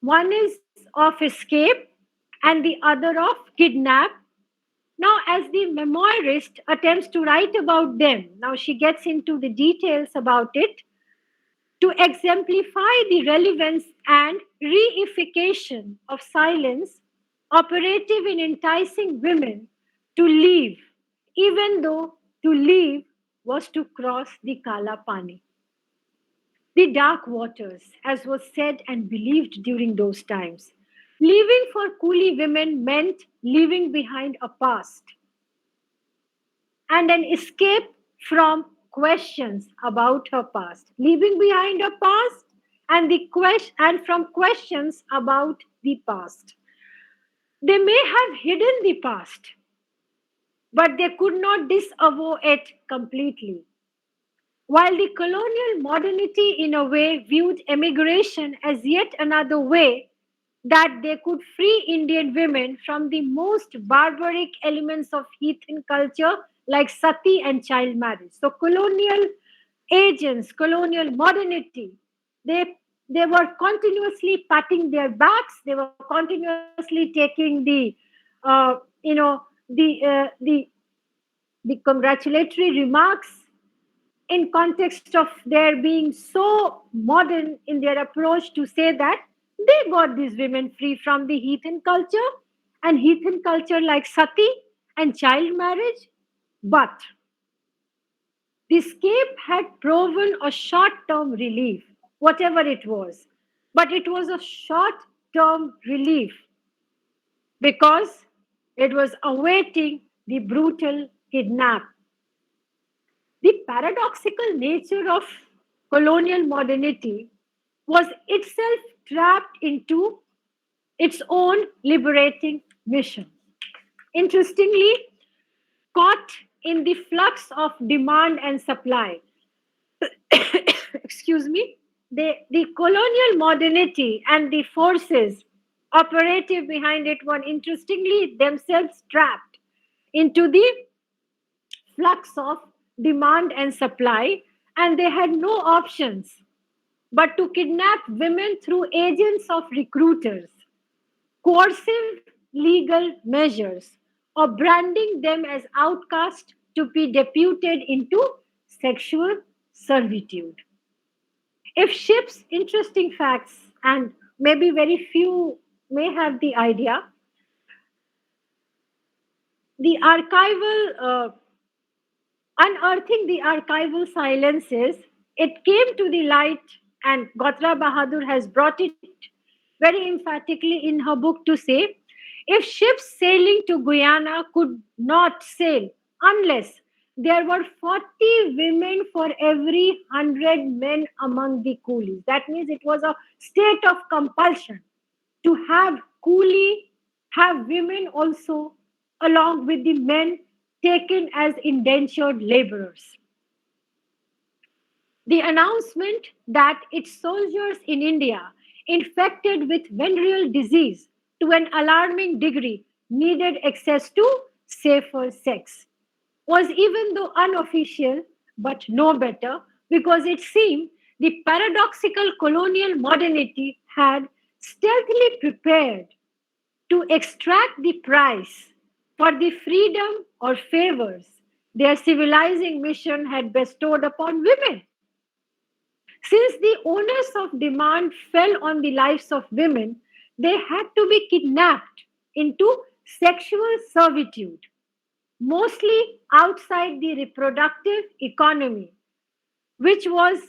One is of escape and the other of kidnap. Now, as the memoirist attempts to write about them, now she gets into the details about it to exemplify the relevance and reification of silence operative in enticing women to leave, even though to leave was to cross the Kala Pani. The dark waters, as was said and believed during those times. Leaving for Coolie women meant leaving behind a past and an escape from questions about her past. Leaving behind her past and from questions about the past. They may have hidden the past, but they could not disavow it completely. While the colonial modernity, in a way, viewed emigration as yet another way that they could free Indian women from the most barbaric elements of heathen culture like sati and child marriage. So, colonial agents, colonial modernity, they were continuously patting their backs. They were continuously taking uh, you know, the uh, the the congratulatory remarks in context of their being so modern in their approach to say that they got these women free from the heathen culture and heathen culture like sati and child marriage. But the escape had proven a short term relief, whatever it was. But it was a short term relief because it was awaiting the brutal kidnap. The paradoxical nature of colonial modernity was itself trapped into its own liberating mission. Interestingly, caught in the flux of demand and supply, excuse me, the colonial modernity and the forces operative behind it were interestingly themselves trapped into the flux of demand and supply, and they had no options but to kidnap women through agents of recruiters, coercive legal measures, or branding them as outcasts to be deputed into sexual servitude. If ships, interesting facts, and maybe very few may have the idea, the unearthing the archival silences, it came to the light, and Gotra Bahadur has brought it very emphatically in her book to say if ships sailing to Guyana could not sail unless there were 40 women for every 100 men among the coolies. That means it was a state of compulsion to have coolie, have women also, along with the men taken as indentured laborers. The announcement that its soldiers in India, infected with venereal disease to an alarming degree, needed access to safer sex, was even though unofficial, but no better, because it seemed the paradoxical colonial modernity had stealthily prepared to extract the price for the freedom or favors their civilizing mission had bestowed upon women. Since the onus of demand fell on the lives of women, they had to be kidnapped into sexual servitude, mostly outside the reproductive economy, which was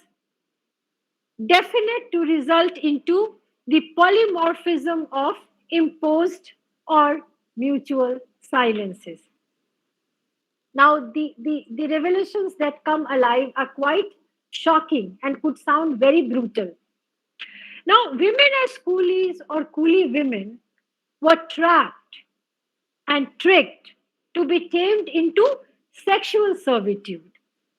definite to result into the polymorphism of imposed or mutual silences. Now, the revelations that come alive are quite shocking and could sound very brutal. Now, women as coolies or coolie women were trapped and tricked to be tamed into sexual servitude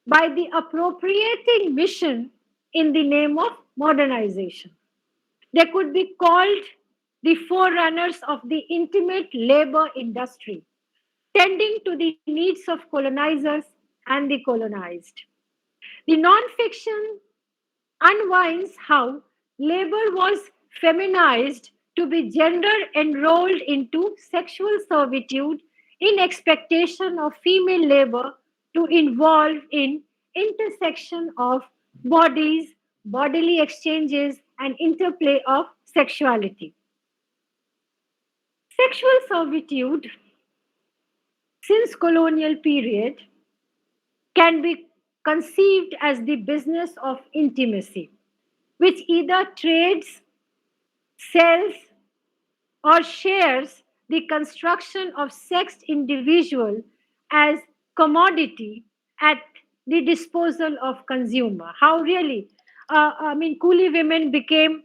by the appropriating mission in the name of modernization. They could be called the forerunners of the intimate labor industry, tending to the needs of colonizers and the colonized. The nonfiction unwinds how labor was feminized to be gender enrolled into sexual servitude in expectation of female labor to involve in intersection of bodies, bodily exchanges, and interplay of sexuality. Sexual servitude since colonial period can be conceived as the business of intimacy, which either trades, sells, or shares the construction of sexed individual as commodity at the disposal of consumer. How really? Coolie women became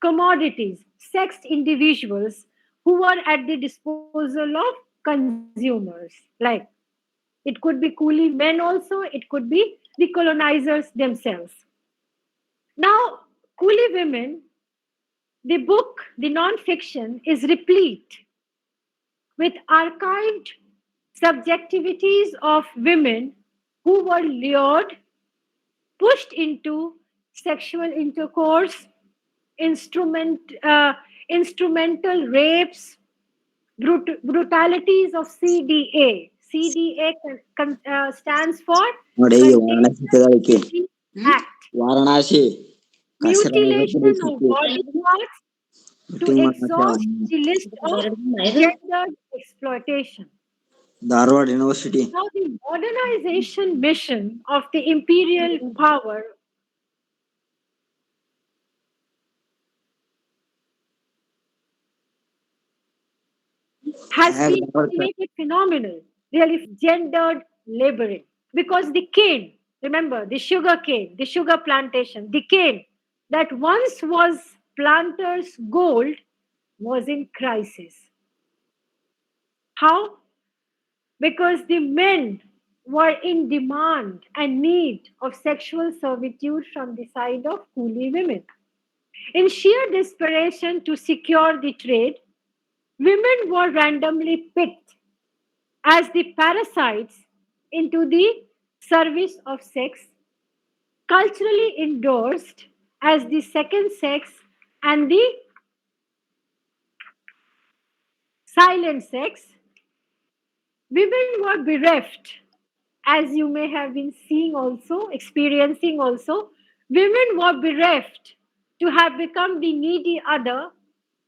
commodities, sexed individuals who were at the disposal of consumers. Like it could be coolie men also, it could be the colonizers themselves. Now, coolie women, the book, the non-fiction, is replete with archived subjectivities of women who were lured, pushed into sexual intercourse, instrument, instrumental rapes, brutalities of CDA. stands for ನೋಡಿ Varanasi Contagious ತೆಗೆದಕ್ಕೆ Disease Act. Varanasi ಕಸರ Mutilation of city body parts to meeting exhaust the list of gendered exploitation. Dharwad university Now, the modernization mission of the imperial power has been ultimately phenomenal, really gendered laboring. Because the cane, remember the sugar cane, the sugar plantation, the cane that once was planters' gold was in crisis. How? Because the men were in demand and need of sexual servitude from the side of coolie women. In sheer desperation to secure the trade, women were randomly picked as the parasites into the service of sex, culturally endorsed as the second sex and the silent sex. Women were bereft, as you may have been seeing also, experiencing also. Women were bereft to have become the needy other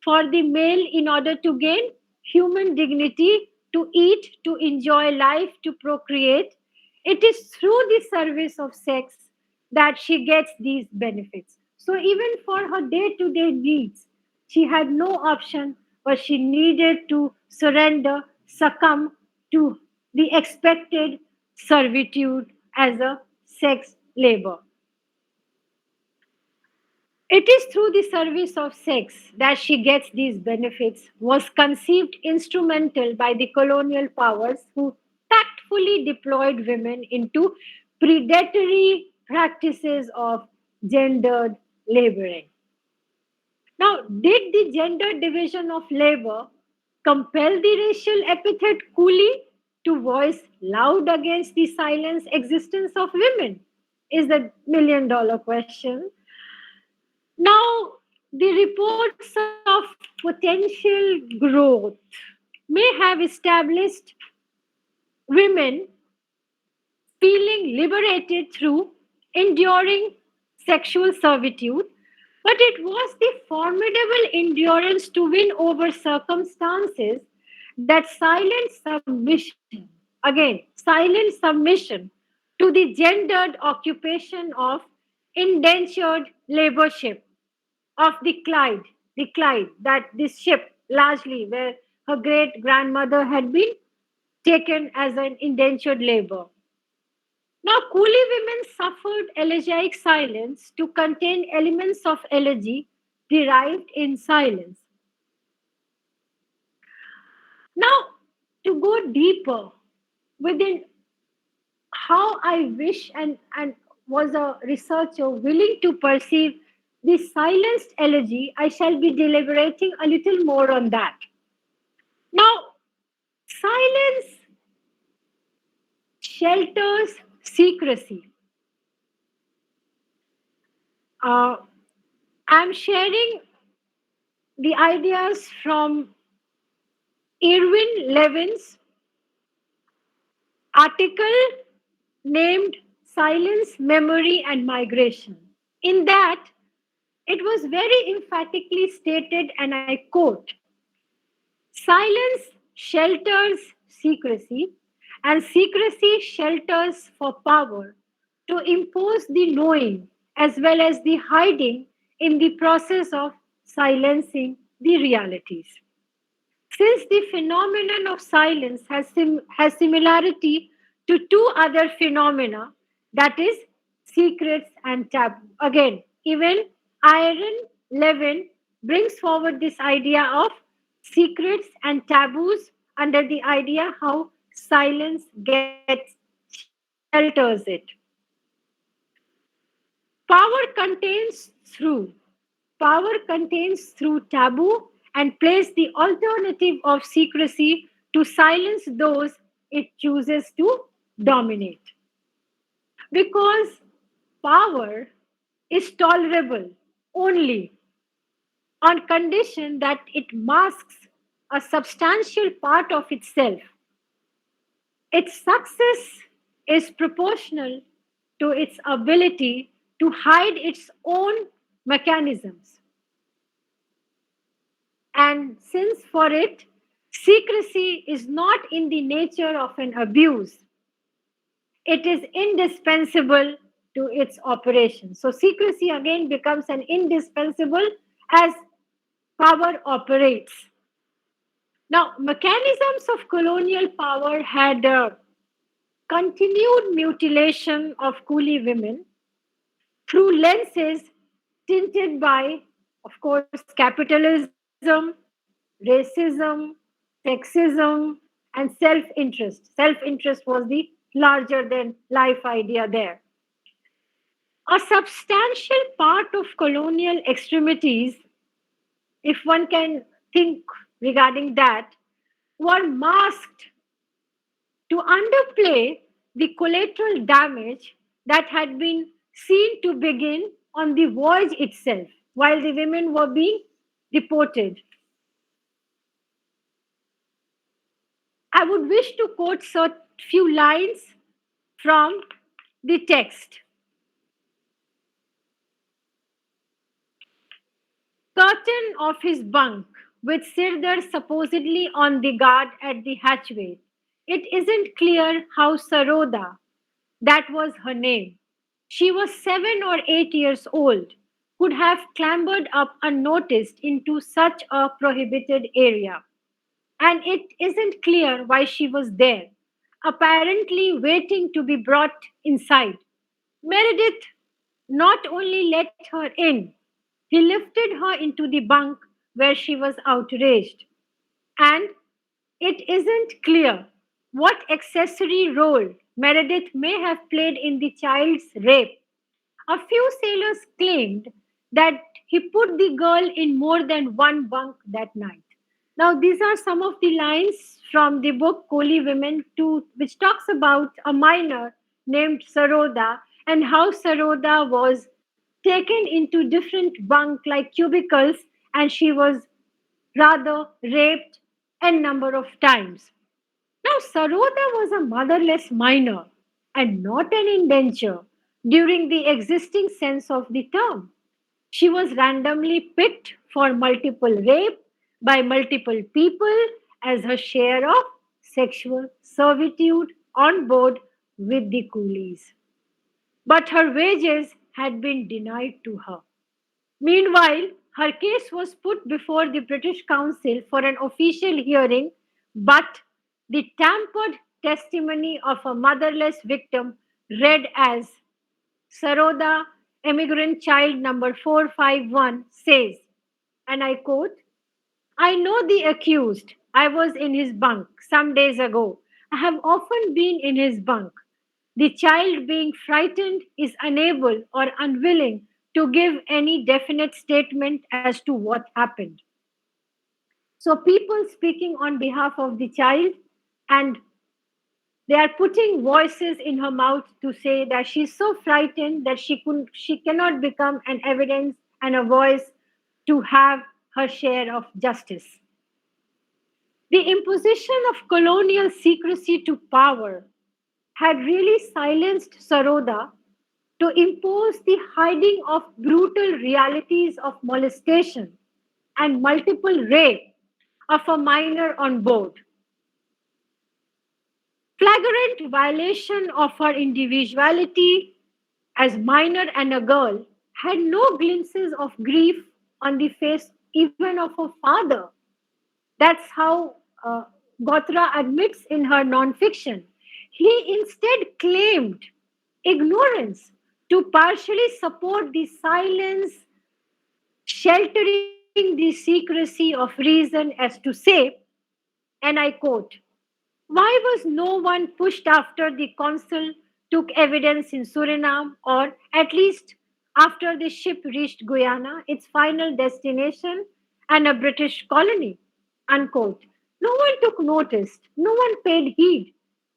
for the male in order to gain human dignity, to eat, to enjoy life, to procreate. It is through the service of sex that she gets these benefits. So, even for her day to day needs, she had no option, but she needed to surrender, succumb to the expected servitude as a sex labor. It is through the service of sex that she gets these benefits, was conceived instrumental by the colonial powers who tactfully deployed women into predatory practices of gendered laboring. Now, did the gender division of labor compel the racial epithet coolie to voice loud against the silence existence of women? Is the million-dollar question. Now, the reports of potential growth may have established women feeling liberated through enduring sexual servitude, but it was the formidable endurance to win over circumstances that silent submission, again, silent submission to the gendered occupation of indentured laborship of the Clyde, that this ship largely where her great grandmother had been taken as an indentured labor. Now, Coolie women suffered elegiac silence to contain elements of elegy derived in silence. Now, to go deeper within how I wish and was a researcher willing to perceive the silenced elegy, I shall be deliberating a little more on that. Now, silence shelters secrecy. Uh, I'm sharing the ideas from Irwin Levin's article named Silence, Memory, and Migration. In that, it was very emphatically stated, and I quote: silence shelters secrecy, and secrecy shelters for power to impose the knowing as well as the hiding in the process of silencing the realities. Since the phenomenon of silence has similarity to two other phenomena, that is, secrets and taboo. Again, even Aaron Levin brings forward this idea of secrets and taboos under the idea how silence gets shelters it. Power contains through. Power contains through taboo and plays the alternative of secrecy to silence those it chooses to dominate. Because power is tolerable only on condition that it masks a substantial part of itself. Its success is proportional to its ability to hide its own mechanisms. And since for it, secrecy is not in the nature of an abuse, it is indispensable to its operation. So, secrecy again becomes an indispensable as power operates. Now, mechanisms of colonial power had continued mutilation of coolie women through lenses tinted by, of course, capitalism, racism, sexism, and self interest. Self interest was the larger than life idea there. A substantial part of colonial extremities, if one can think regarding that, were masked to underplay the collateral damage that had been seen to begin on the voyage itself while the women were being deported. I would wish to quote a few lines from the text. Curtain of his bunk, with Sirdar supposedly on the guard at the hatchway. It isn't clear how Saroda, that was her name, she was 7 or 8 years old, could have clambered up unnoticed into such a prohibited area. And it isn't clear why she was there, apparently waiting to be brought inside. Meredith not only let her in, he lifted her into the bunk where she was outraged. And it isn't clear what accessory role Meredith may have played in the child's rape. A few sailors claimed that he put the girl in more than one bunk that night. Now, these are some of the lines from the book Coolie Women, which talks about a miner named Saroda and how Saroda was taken into different bunk like cubicles and she was rather raped a number of times. Now, Saroda was a motherless minor and not an indenture during the existing sense of the term. She was randomly picked for multiple rape by multiple people as her share of sexual servitude on board with the coolies. But her wages had been denied to her. Meanwhile, her case was put before the British Council for an official hearing, but the tampered testimony of a motherless victim read as Saroda, immigrant child number 451, says, and I quote, I know the accused. I was in his bunk some days ago. I have often been in his bunk. The child, being frightened, is unable or unwilling to give any definite statement as to what happened. So, people speaking on behalf of the child, and they are putting voices in her mouth to say that she's so frightened that she cannot become an evidence and a voice to have her share of justice. The imposition of colonial secrecy to power had really silenced Saroda to impose the hiding of brutal realities of molestation and multiple rape of a minor on board. Flagrant violation of her individuality as minor and a girl had no glimpses of grief on the face even of her father. That's how Gotra admits in her non-fiction. He instead claimed ignorance to partially support the silence, sheltering the secrecy of reason as to say, and I quote, why was no one pushed after the consul took evidence in Suriname, or at least after the ship reached Guyana, its final destination and a British colony? Unquote. No one took notice, no one paid heed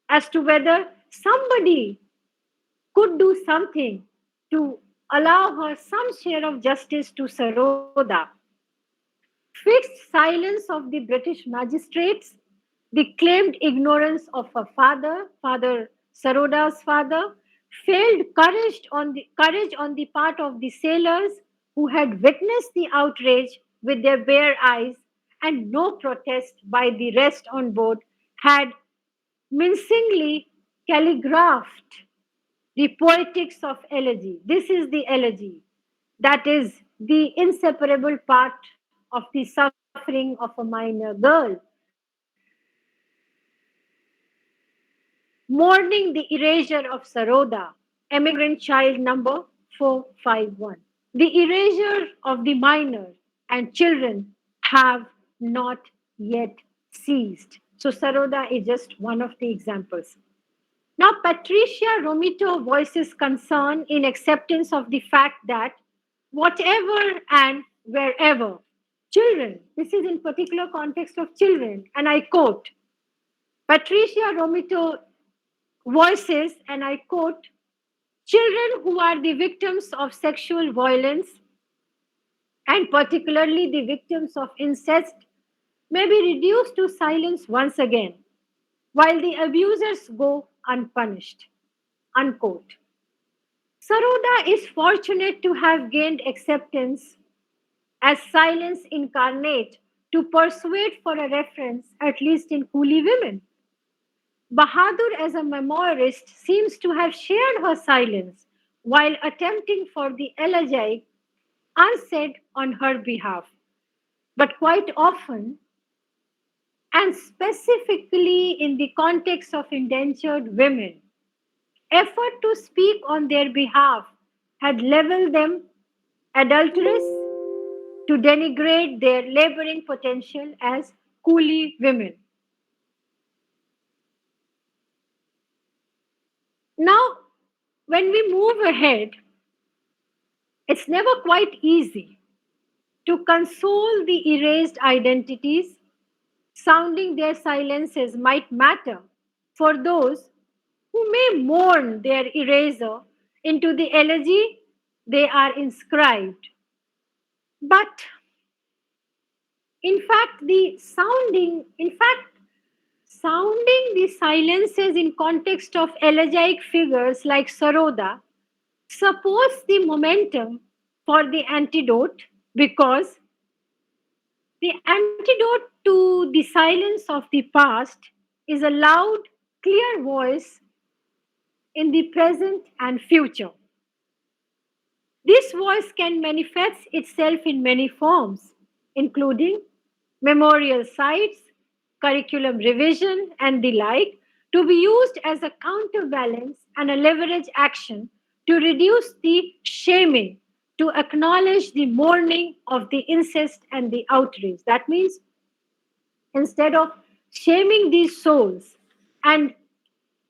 as to whether somebody could do something to allow her some share of justice to Saroda. Fixed silence of the British magistrates the claimed ignorance of her father, Father Saroda's father, failed courage on the part of the sailors who had witnessed the outrage with their bare eyes, and no protest by the rest on board had mincingly calligraphed the poetics of elegy. This is the elegy, that is the inseparable part of the suffering of a minor girl, mourning the erasure of Saroda, emigrant child number 451. The erasure of the minor and children have not yet ceased. So, Saroda is just one of the examples. Now, Patricia Romito voices concern in acceptance of the fact that whatever and wherever children, this is in particular context of children, and I quote, Patricia Romito voices, and I quote, children who are the victims of sexual violence and particularly the victims of incest may be reduced to silence once again while the abusers go unpunished. Unquote. Saroda is fortunate to have gained acceptance as silence incarnate to persuade for a reference, at least in Coolie women. Bahadur, as a memoirist, seems to have shared her silence while attempting for the elegiac unsaid on her behalf. But quite often, and specifically in the context of indentured women, effort to speak on their behalf had leveled them adulterous to denigrate their laboring potential as coolie women. Now, when we move ahead, it's never quite easy to console the erased identities. Sounding their silences might matter for those who may mourn their eraser into the elegy they are inscribed. But in fact, sounding the silences in context of elegiac figures like Saroda supports the momentum for the antidote because the antidote to the silence of the past is a loud, clear voice in the present and future. This voice can manifest itself in many forms, including memorial sites, curriculum revision, and the like, to be used as a counterbalance and a leverage action to reduce the shaming, to acknowledge the mourning of the incest and the outrage. That means instead of shaming these souls and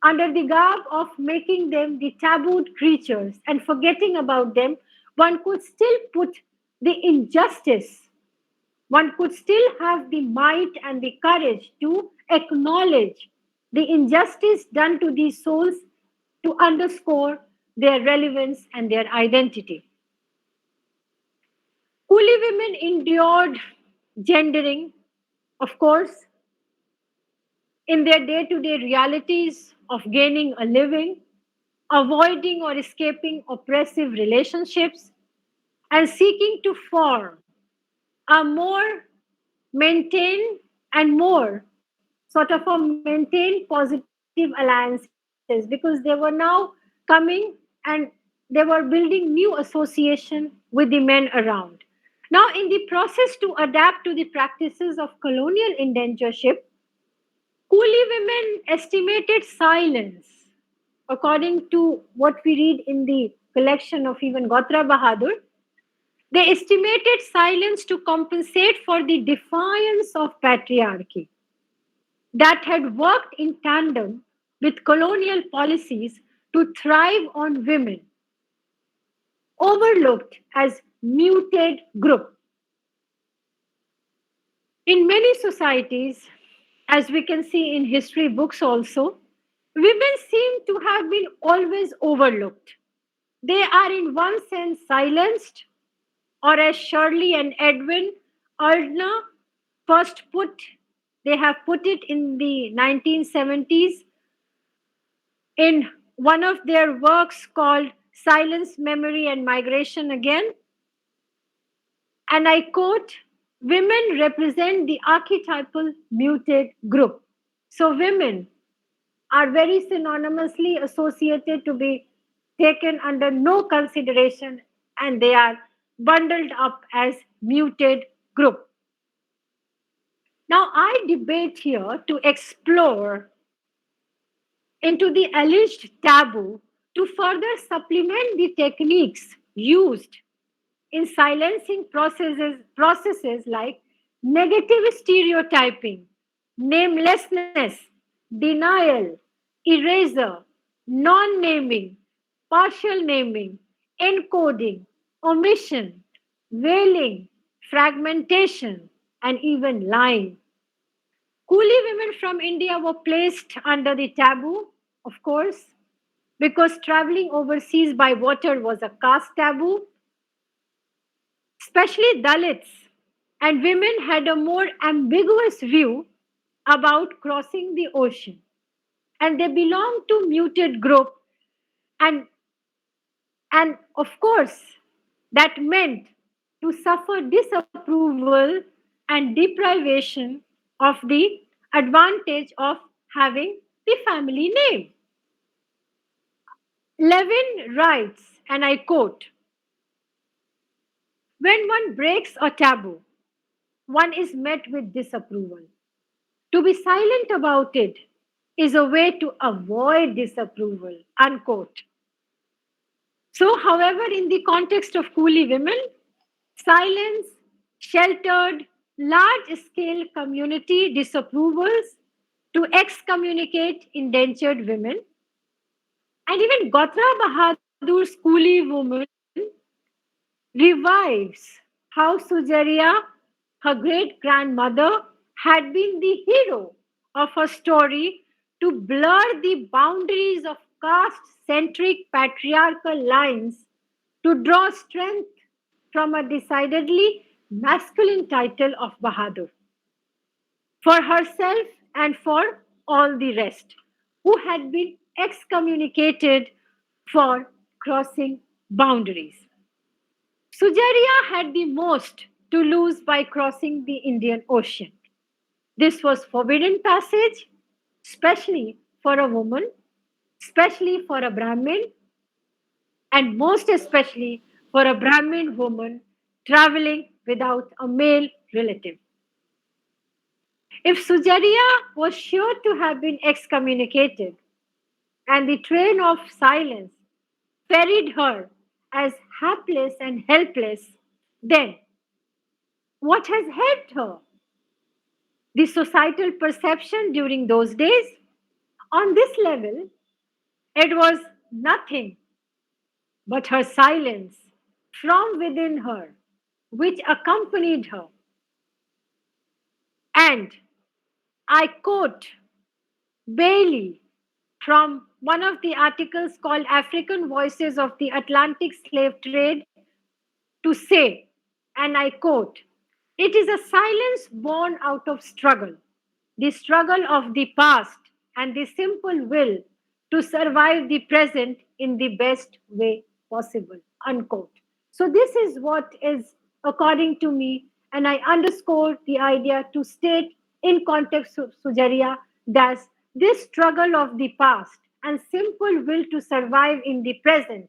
under the garb of making them the tabooed creatures and forgetting about them, one could still put the injustice, one could still have the might and the courage to acknowledge the injustice done to these souls to underscore their relevance and their identity. Coolie women endured gendering, of course, in their day to day realities of gaining a living, avoiding or escaping oppressive relationships, and seeking to form a more maintained and more sort of a maintained positive alliances because they were now coming and they were building new association with the men around. Now, in the process to adapt to the practices of colonial indentureship, Coolie women estimated silence, according to what we read in the collection of even Gotra Bahadur. They estimated silence to compensate for the defiance of patriarchy that had worked in tandem with colonial policies to thrive on women, overlooked as muted group. In many societies, as we can see in history books also, women seem to have been always overlooked. They are, in one sense, silenced, or as Shirley and Edwin Erdner first put They have put it in the 1970s in one of their works called Silence, Memory, and Migration Again. And I quote, women represent the archetypal muted group. So women are very synonymously associated to be taken under no consideration, and they are bundled up as muted group. Now I debate here to explore into the alleged taboo to further supplement the techniques used in silencing processes like negative stereotyping, namelessness, denial, eraser, non-naming, partial naming, encoding, omission, veiling, fragmentation, and even lying. Coolie women from India were placed under the taboo, of course, because traveling overseas by water was a caste taboo, especially Dalits and women had a more ambiguous view about crossing the ocean. And they belonged to muted group, and of course that meant to suffer disapproval and deprivation of the advantage of having the family name. Levin writes, and I quote, when one breaks a taboo, one is met with disapproval. To be silent about it is a way to avoid disapproval. Unquote. So, however, in the context of coolie women, silence, sheltered, large scale community disapprovals to excommunicate indentured women, and even Gotra Bahadur's coolie woman revives how Sujaria, her great grandmother, had been the hero of her story to blur the boundaries of caste centric patriarchal lines to draw strength from a decidedly masculine title of Bahadur for herself and for all the rest who had been excommunicated for crossing boundaries. Sujaria had the most to lose by crossing the Indian Ocean. This was forbidden passage, especially for a woman, especially for a Brahmin, and most especially for a Brahmin woman traveling without a male relative. If Sujaria was sure to have been excommunicated, and the train of silence ferried her as hapless and helpless, then what has helped her? The societal perception during those days? On this level, it was nothing but her silence from within her, which accompanied her. And I quote Bailey from one of the articles called African Voices of the Atlantic Slave Trade to say, and I quote, it is a silence born out of struggle, the struggle of the past, and the simple will to survive the present in the best way possible. Unquote. So, this is what is, according to me, and I underscore the idea to state in context of Sujaria that this struggle of the past and simple will to survive in the present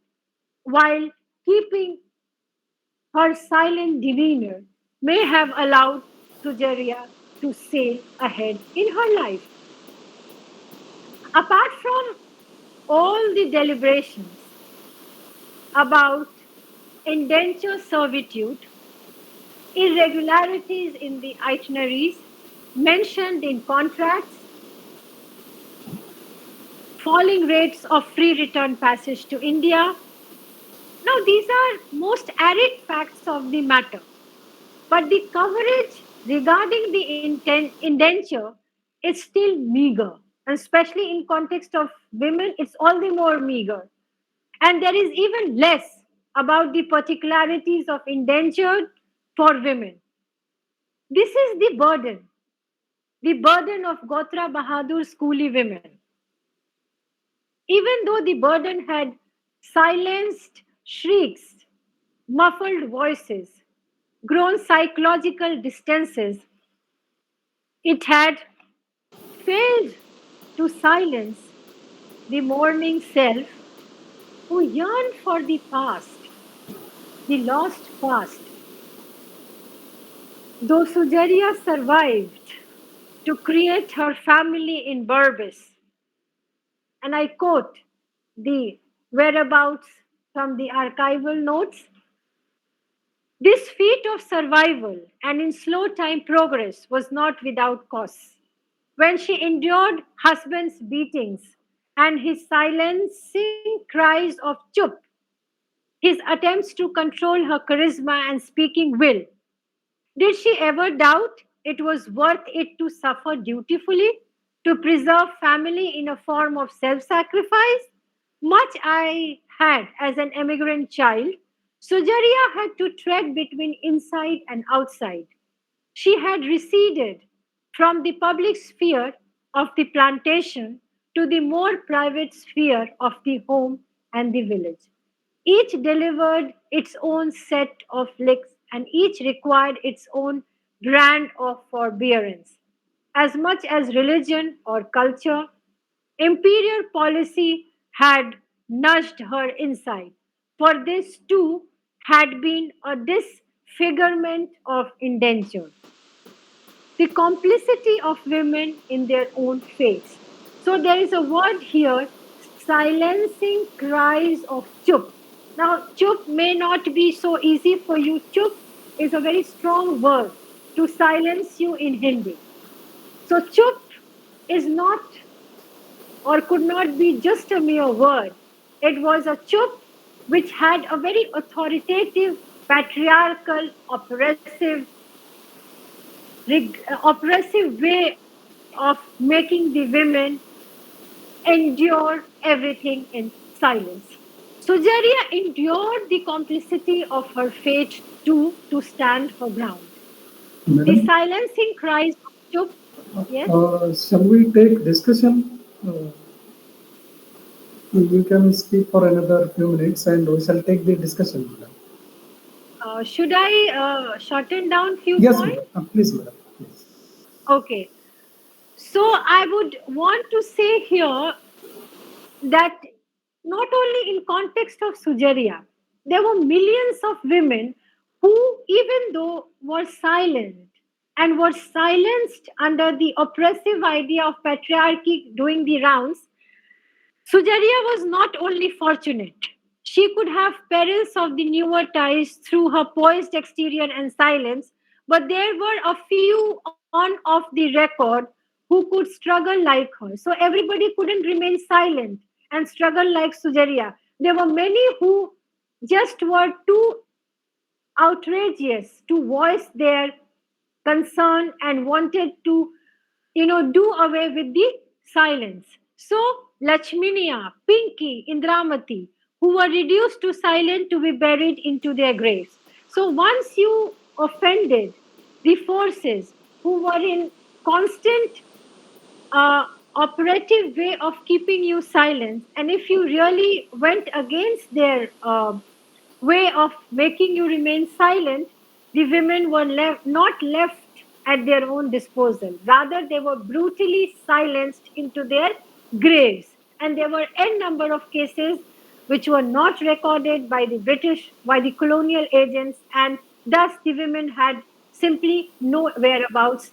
while keeping her silent demeanor may have allowed Sujaria to sail ahead in her life. Apart from all the deliberations about indenture servitude, irregularities in the itineraries mentioned in contracts, falling rates of free return passage to India. Now, these are most arid facts of the matter. But the coverage regarding the indenture is still meager, and especially in context of women, it's all the more meager. And there is even less about the particularities of indentured for women. This is the burden the burden of Gotra Bahadur's Coolie women. Even though the burden had silenced shrieks, muffled voices, grown psychological distances, it had failed to silence the mourning self who yearned for the past, the lost past. Though Sujaria survived to create her family in Burbis, and I quote the whereabouts from the archival notes, this feat of survival and in slow time progress was not without cost. When she endured husband's beatings and his silencing cries of chup, his attempts to control her charisma and speaking will, did she ever doubt it was worth it to suffer dutifully, to preserve family in a form of self sacrifice? Much I had as an immigrant child, Sujaria had to tread between inside and outside. She had receded from the public sphere of the plantation to the more private sphere of the home and the village. Each delivered its own set of licks and each required its own brand of forbearance. As much as religion or culture, imperial policy had nudged her inside. For this too had been a disfigurement of indenture, the complicity of women in their own fates. So there is a word here, silencing cries of chup. Now, chup may not be so easy for you. Chup is a very strong word to silence you in Hindi. So, chup is not or could not be just a mere word. It was a chup which had a very authoritative, patriarchal, oppressive way of making the women endure everything in silence. Sujaria endured the complicity of her fate too to stand her ground. The Madam, silencing cries of Chup, yes. shall we take discussion? You can speak for another few minutes and we shall take the discussion, madam. Should I shorten down few Yes, madam. points? Please, madam. Please. Okay. So I would want to say here that not only in context of Sujaria, there were millions of women who, even though were silent and were silenced under the oppressive idea of patriarchy doing the rounds, Sujaria was not only fortunate. She could have perils of the newer ties through her poised exterior and silence, but there were a few on off the record who could struggle like her. So everybody couldn't remain silent and struggle like Sujaria. There were many who just were too outrageous to voice their concern and wanted to, do away with the silence. So Lakshminia, Pinky, Indramati, who were reduced to silence to be buried into their graves. So once you offended the forces who were in constant uh, operative way of keeping you silent, and if you really went against their way of making you remain silent, the women were not left at their own disposal. Rather, they were brutally silenced into their graves. And there were n number of cases which were not recorded by the British, by the colonial agents, and thus the women had simply no whereabouts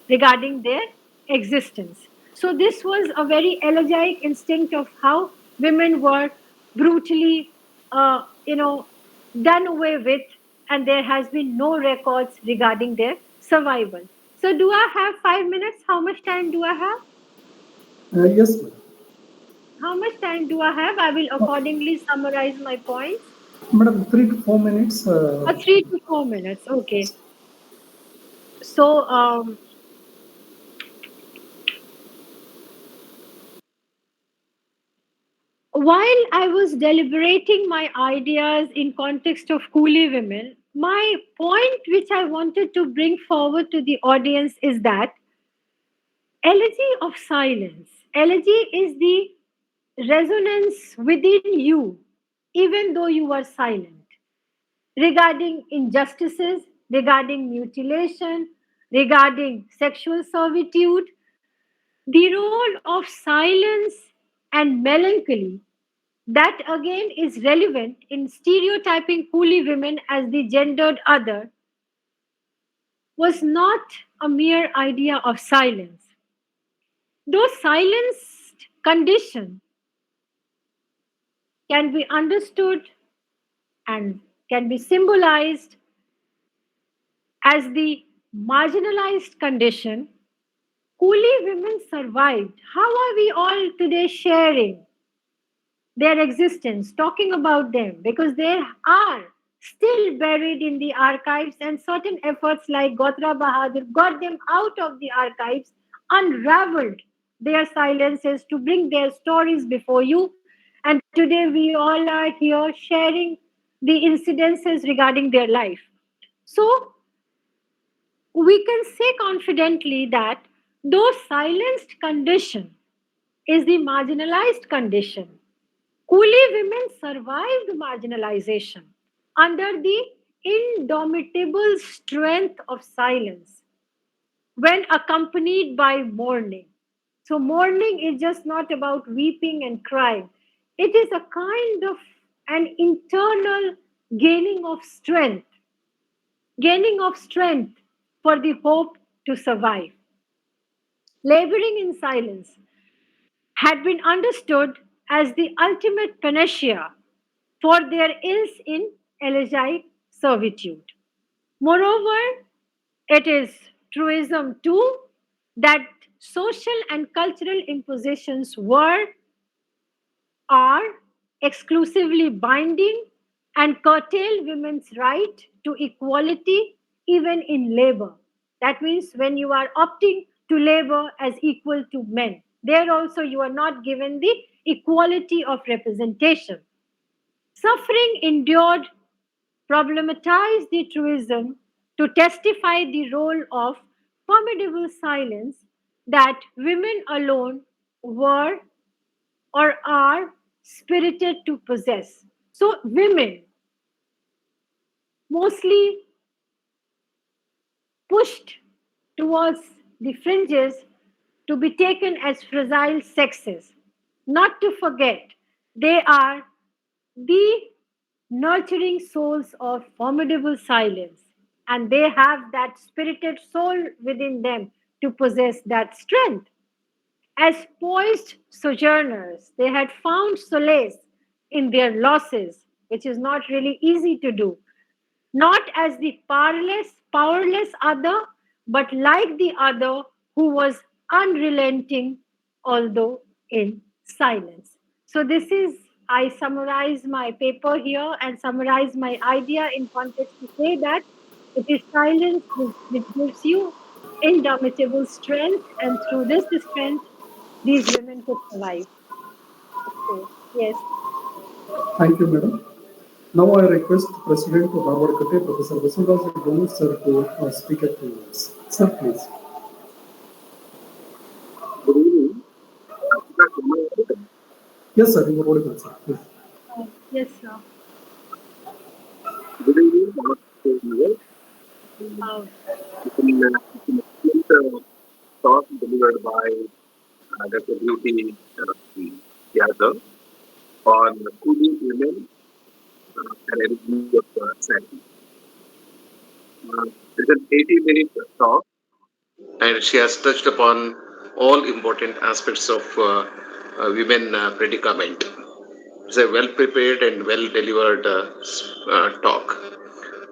regarding their existence. So, this was a very elegiac instinct of how women were brutally, done away with, and there has been no records regarding their survival. So, do I have 5 minutes? How much time do I have? Yes, madam. How much time do I have? I will accordingly summarize my points. Madam, 3 to 4 minutes. 3 to 4 minutes. Okay. So, while I was deliberating my ideas in context of coolie women, my point which I wanted to bring forward to the audience is that Elegy of silence. Elegy is the resonance within you, even though you are silent, regarding injustices, regarding mutilation, regarding sexual servitude. The role of silence and melancholy, that again is relevant in stereotyping coolie women as the gendered other, was not a mere idea of silence. Though silenced condition can be understood and can be symbolized as the marginalized condition, coolie women survived. How are we all today sharing their existence, talking about them? Because they are still buried in the archives, and certain efforts like Gotra Bahadur got them out of the archives, unraveled their silences to bring their stories before you. And today we all are here sharing the incidences regarding their life. So we can say confidently that though silenced condition is the marginalized condition, coolie women survived marginalization under the indomitable strength of silence when accompanied by mourning. So, mourning is just not about weeping and crying, it is a kind of an internal gaining of strength, gaining of strength for the hope to survive. Laboring in silence had been understood as the ultimate panacea for their ills in elegiac servitude. Moreover, it is truism too that social and cultural impositions were, are exclusively binding and curtail women's right to equality even in labor. That means when you are opting to labor as equal to men, there also you are not given the equality of representation. Suffering endured problematized the truism to testify the role of formidable silence that women alone were or are spirited to possess. So, women mostly pushed towards the fringes to be taken as fragile sexes. Not to forget, they are the nurturing souls of formidable silence, and they have that spirited soul within them to possess that strength. As poised sojourners, they had found solace in their losses, which is not really easy to do, not as the powerless other, but like the other who was unrelenting, although in silence. So, this is, I summarize my paper here and summarize my idea in context to say that it is silence which gives you indomitable strength, and through this strength, these women could survive. Okay, yes. Thank you, madam. Now I request President of Harvard Kate, Professor Vasundas Gonu, sir, to speak at 2 minutes. Sir, please. Good evening. Yes, sir, you are audible, sir. Please. Yes, sir. Good evening. Namaste. Uh, Excellent talk delivered by Dr. Beauty Yadav on coolie women and energy of sanity. It's an 80-minute talk, and she has touched upon all important aspects of women predicament. It's a well prepared and well delivered talk.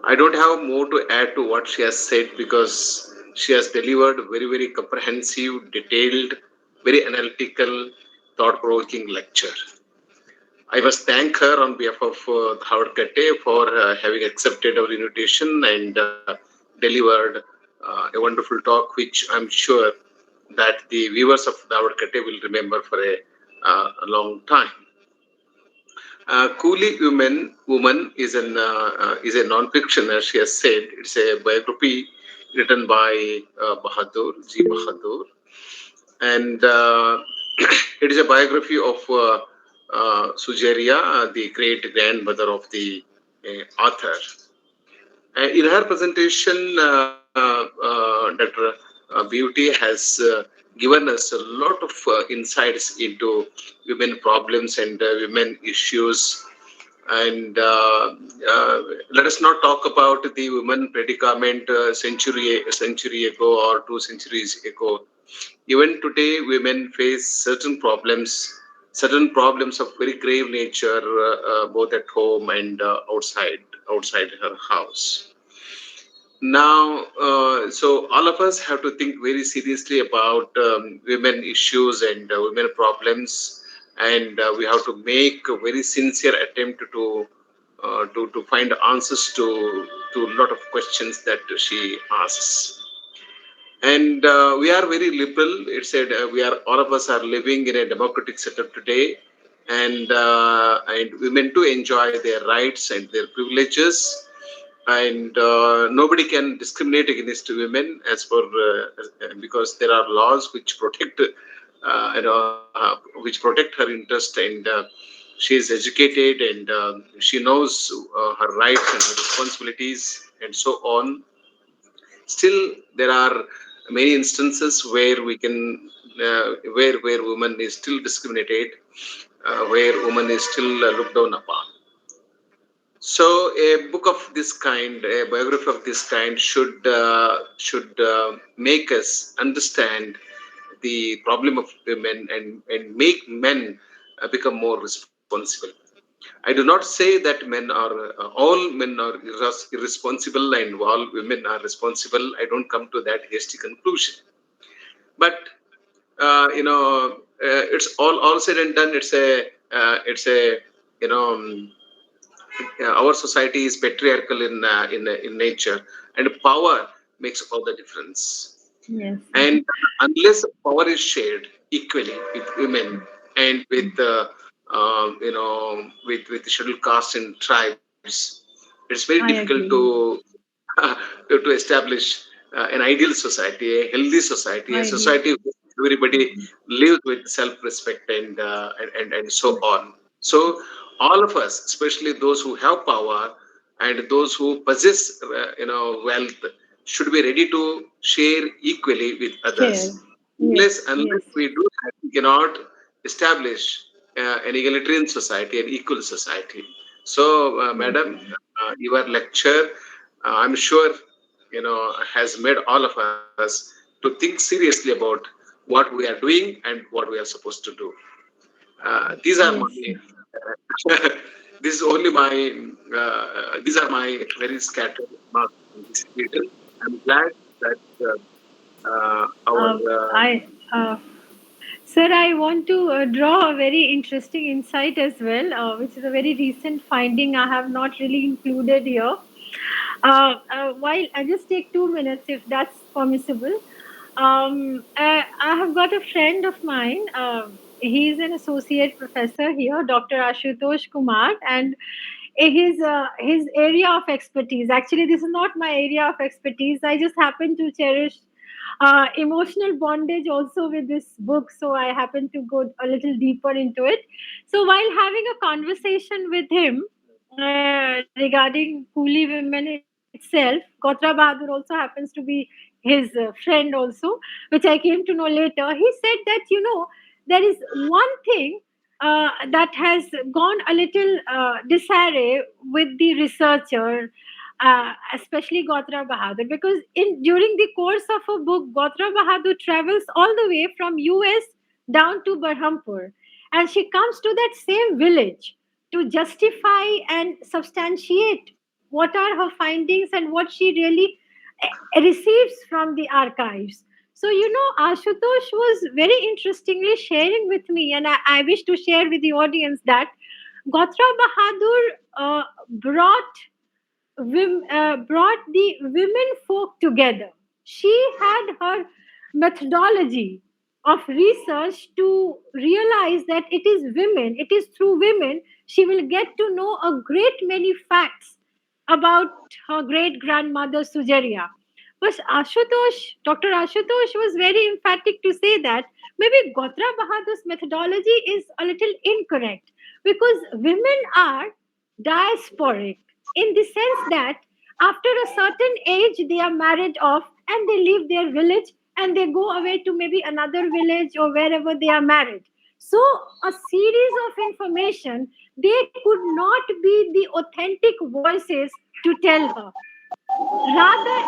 I don't have more to add to what she has said because she has delivered very comprehensive, detailed, very analytical, thought provoking lecture. I must thank her on behalf of Howard Kate for having accepted our invitation and delivered a wonderful talk, which I'm sure that the viewers of Howard Kate will remember for a long time. Coolie woman is a non-fiction, as she has said. It's a biography written by Bahadur Ji Bahadur, and it is a biography of Sujeria, the great grandmother of the author. In her presentation, Dr. Beauty has given us a lot of insights into women problems and women issues. And let us not talk about the women predicament century ago or 2 centuries ago. Even today, women face certain problems of very grave nature, both at home and outside her house. Now, so all of us have to think very seriously about women issues and women problems, and we have to make a very sincere attempt to find answers to a lot of questions that she asks. And we are very liberal. It said we are all of us are living in a democratic setup today, and women to enjoy their rights and their privileges, and nobody can discriminate against women as for because there are laws which protect which protect her interest, and she is educated, and she knows her rights and her responsibilities and so on. Still, there are many instances where we can where woman is still discriminated, where woman is still looked down upon. So, a book of this kind, a biography of this kind, should make us understand the problem of women, and make men become more responsible. I do not say that men are all men are irresponsible and all women are responsible. I don't come to that hasty conclusion. But it's all said and done. It's a our society is patriarchal in nature, and power makes all the difference. Yes. And unless power is shared equally with women and with with the scheduled castes and tribes, it's very I difficult agree. to establish an ideal society, a healthy society, a I agree. society where everybody lives with self-respect, and so on. So all of us, especially those who have power and those who possess wealth, should be ready to share equally with Share. others. Yes. Unless Yes. we do that, we cannot establish an egalitarian society, an equal society. So, Yes. madam, your lecture, I'm sure, has made all of us to think seriously about what we are doing and what we are supposed to do. These are my Yes. this is only my these are my very scattered remarks on this occasion. I'm glad that our I Sir, I want to draw a very interesting insight as well, which is a very recent finding I have not really included here. While I just take 2 minutes, if that's permissible. I have got a friend of mine. He's an associate professor here, Dr. Ashutosh Kumar, and his area of expertise. Actually, this is not my area of expertise. I just happen to cherish emotional bondage also with this book, so I happen to go a little deeper into it. So while having a conversation with him regarding Coolie women itself, Gotra Bahadur also happens to be his friend also, which I came to know later. He said that, there is one thing that has gone a little disarray with the researcher, especially Gotra Bahadur, because in during the course of a book, Gotra Bahadur travels all the way from US down to Berhampur, and she comes to that same village to justify and substantiate what are her findings and what she really receives from the archives. So, Ashutosh was very interestingly sharing with me, and I wish to share with the audience that Gotra Bahadur brought the women folk together. She had her methodology of research to realize that it is through women she will get to know a great many facts about her great grandmother Sujaria. But Dr. Ashutosh was very emphatic to say that maybe Gotra Bahadur's methodology is a little incorrect because women are diasporic in the sense that after a certain age they are married off and they leave their village and they go away to maybe another village or wherever they are married. So a series of information, they could not be the authentic voices to tell her, rather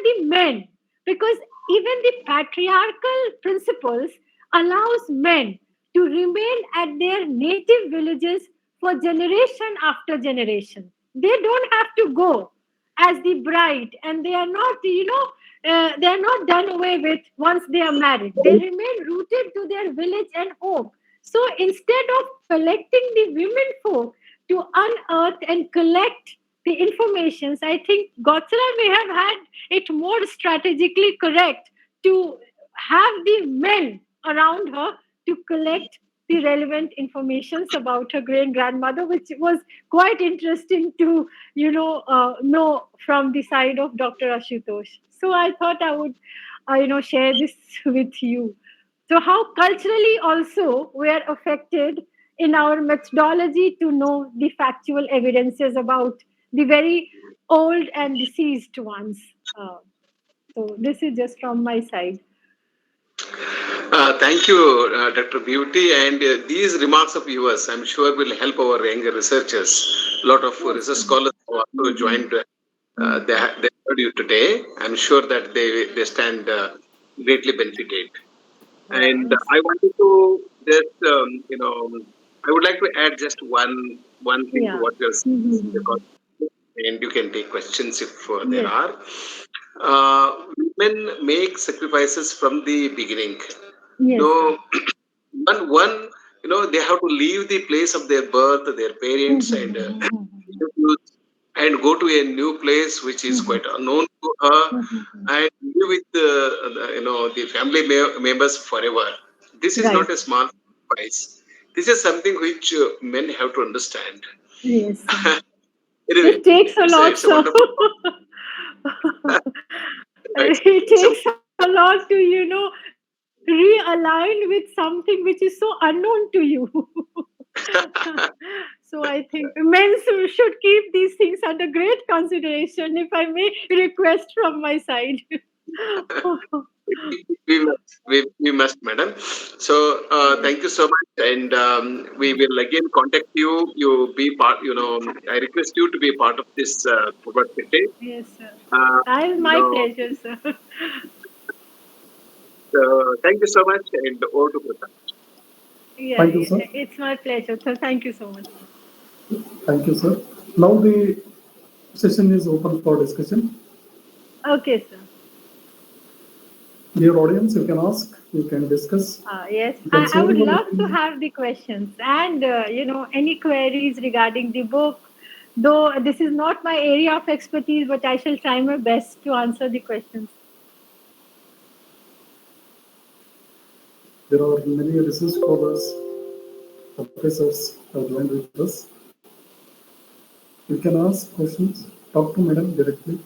the men, because even the patriarchal principles allows men to remain at their native villages for generation after generation. They don't have to go as the bride, and they are not, they are not done away with once they are married. They remain rooted to their village and home. So instead of collecting the women folk to unearth and collect the informations, I think Gotsala may have had it more strategically correct to have the men around her to collect the relevant informations about her great grandmother, which was quite interesting to know from the side of Dr. Ashutosh. So I thought I would share this with you. So how culturally also we are affected in our methodology to know the factual evidences about the very old and deceased ones. So this is just from my side. Thank you, Dr. Beauty. And these remarks of yours, I'm sure, will help our younger researchers. A lot of research scholars who also joined, they heard you today. I'm sure that they stand greatly benefited. And Yes. I wanted to just, I would like to add just one thing to Yeah. what you're saying, Mhm. because, and you can take questions if there Yes. are. Women make sacrifices from the beginning. Yes, sir. No, one, they have to leave the place of their birth, their parents, and Mhm. relatives, and go to a new place which is Mhm. quite unknown to her, Mhm. and live with the family members forever. This is Right. not a small sacrifice. This is something which men have to understand. Yes, sir. Anyway, It takes a lot, it's a sir. wonderful. It It's a takes a lot to, realign with something which is so unknown to you. So I think men should keep these things under great consideration, if I may request from my side. we must, madam. So Yes, thank you so much, and we will again contact you. You be part. I request you to be part of this forward session. yes, sir. Uh, My no, pleasure, sir. thank you so much, and over to Prakash. Yeah, Thank you, yeah, sir. it's my pleasure. So thank you so much, sir. Thank you, sir. Now the session is open for discussion. Okay, sir. Dear audience, you can ask, you can discuss, Yes, you can I share would your love to opinion. have the questions and any queries regarding the book. Though this is not my area of expertise, but I shall try my best to answer the questions. There are many research scholars, professors have joined with us. You can ask questions, talk to madam directly.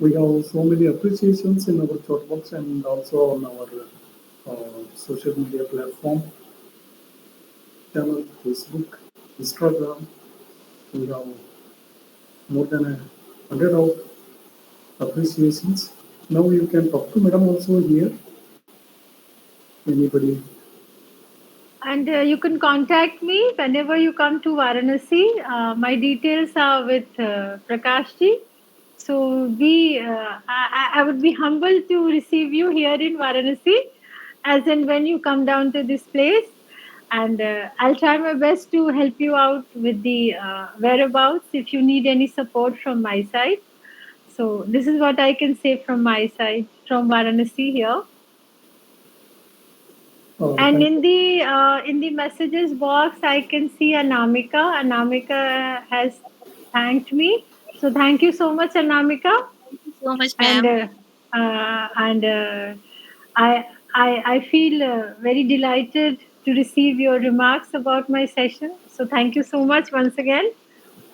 We have so many appreciations in our chat box and also on our social media platform, channel, Facebook, Instagram. We have more than 100 of appreciations. Now you can talk to madam also here. Anybody? And you can contact me whenever you come to Varanasi. My details are with Prakash ji. So I would be humbled to receive you here in Varanasi, as in when you come down to this place. And I'll try my best to help you out with the whereabouts if you need any support from my side. So this is what I can say from my side from Varanasi here. And Thank you. in the messages box, I can see Anamika. Anamika has thanked me. So thank you so much, Anamika. Thank you so much, and ma'am. and I feel very delighted to receive your remarks about my session. So thank you so much once again.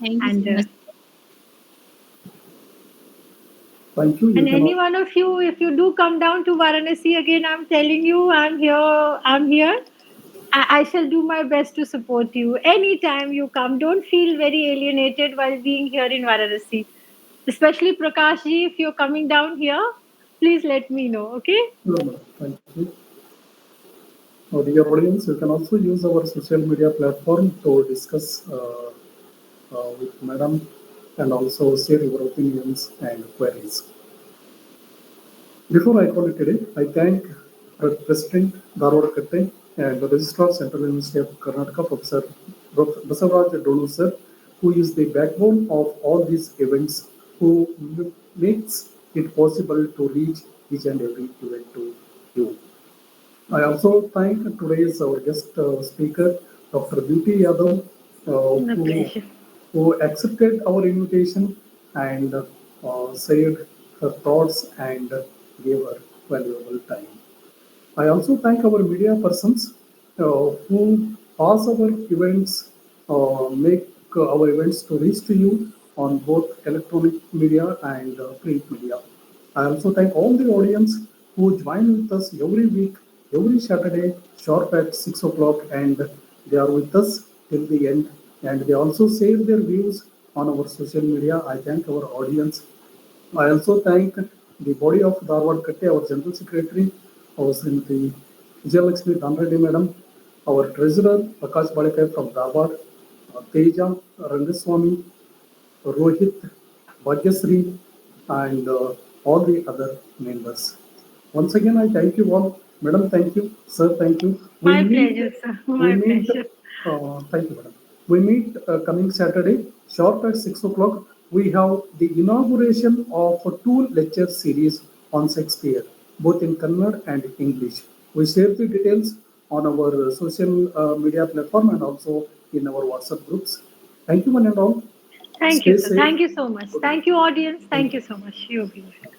Thank you so And much. Thank you. You and can any one of you, if you do come down to Varanasi again, I'm telling you, I'm here. I'm here. I shall do my best to support you. Anytime you come, don't feel very alienated while being here in Varanasi. Especially Prakash ji, if you're coming down here, please let me know. Okay? no, no, thank you. Dear audience, you can also use our social media platform to discuss with Madam and also share your opinions and queries. Before I call it today, I thank President Dharwad Katte and the Registrar Central University of Karnataka, Professor Basavaraj Donu sir, who is the backbone of all these events, who makes it possible to reach each and every event to you. I also thank today's our guest speaker, Dr. Beauty Yadav, My who pleasure. accepted our invitation and shared her thoughts and gave her valuable time. I also thank our media persons who pass our events, make our events to reach to you on both electronic media and print media. I also thank all the audience who join with us every week, every Saturday, sharp at 6 o'clock, and they are with us till the end. And they also share their views on our social media. I thank our audience. I also thank the body of Dharwad Katte, our General Secretary, our Srimati Vijayalakshmi Dhanreddy Madam, our Treasurer Prakash Balikai from Dharwad, Teja Rangaswamy, Rohit, Bhagyasri, and all the other members. Once again, I thank you all. Madam, thank you. Sir, thank you. My pleasure, sir. We My meet, pleasure. thank you, madam. We meet coming Saturday, sharp at 6 o'clock. We have the inauguration of a two lecture series on Shakespeare, both in Kannada and English. We share the details on our social media platform and also in our WhatsApp groups. Thank you, one and all. Thank you, Stay sir. safe. Thank you so much. Good night. Thank you, audience. Thank Thank you. you so much. You be welcome.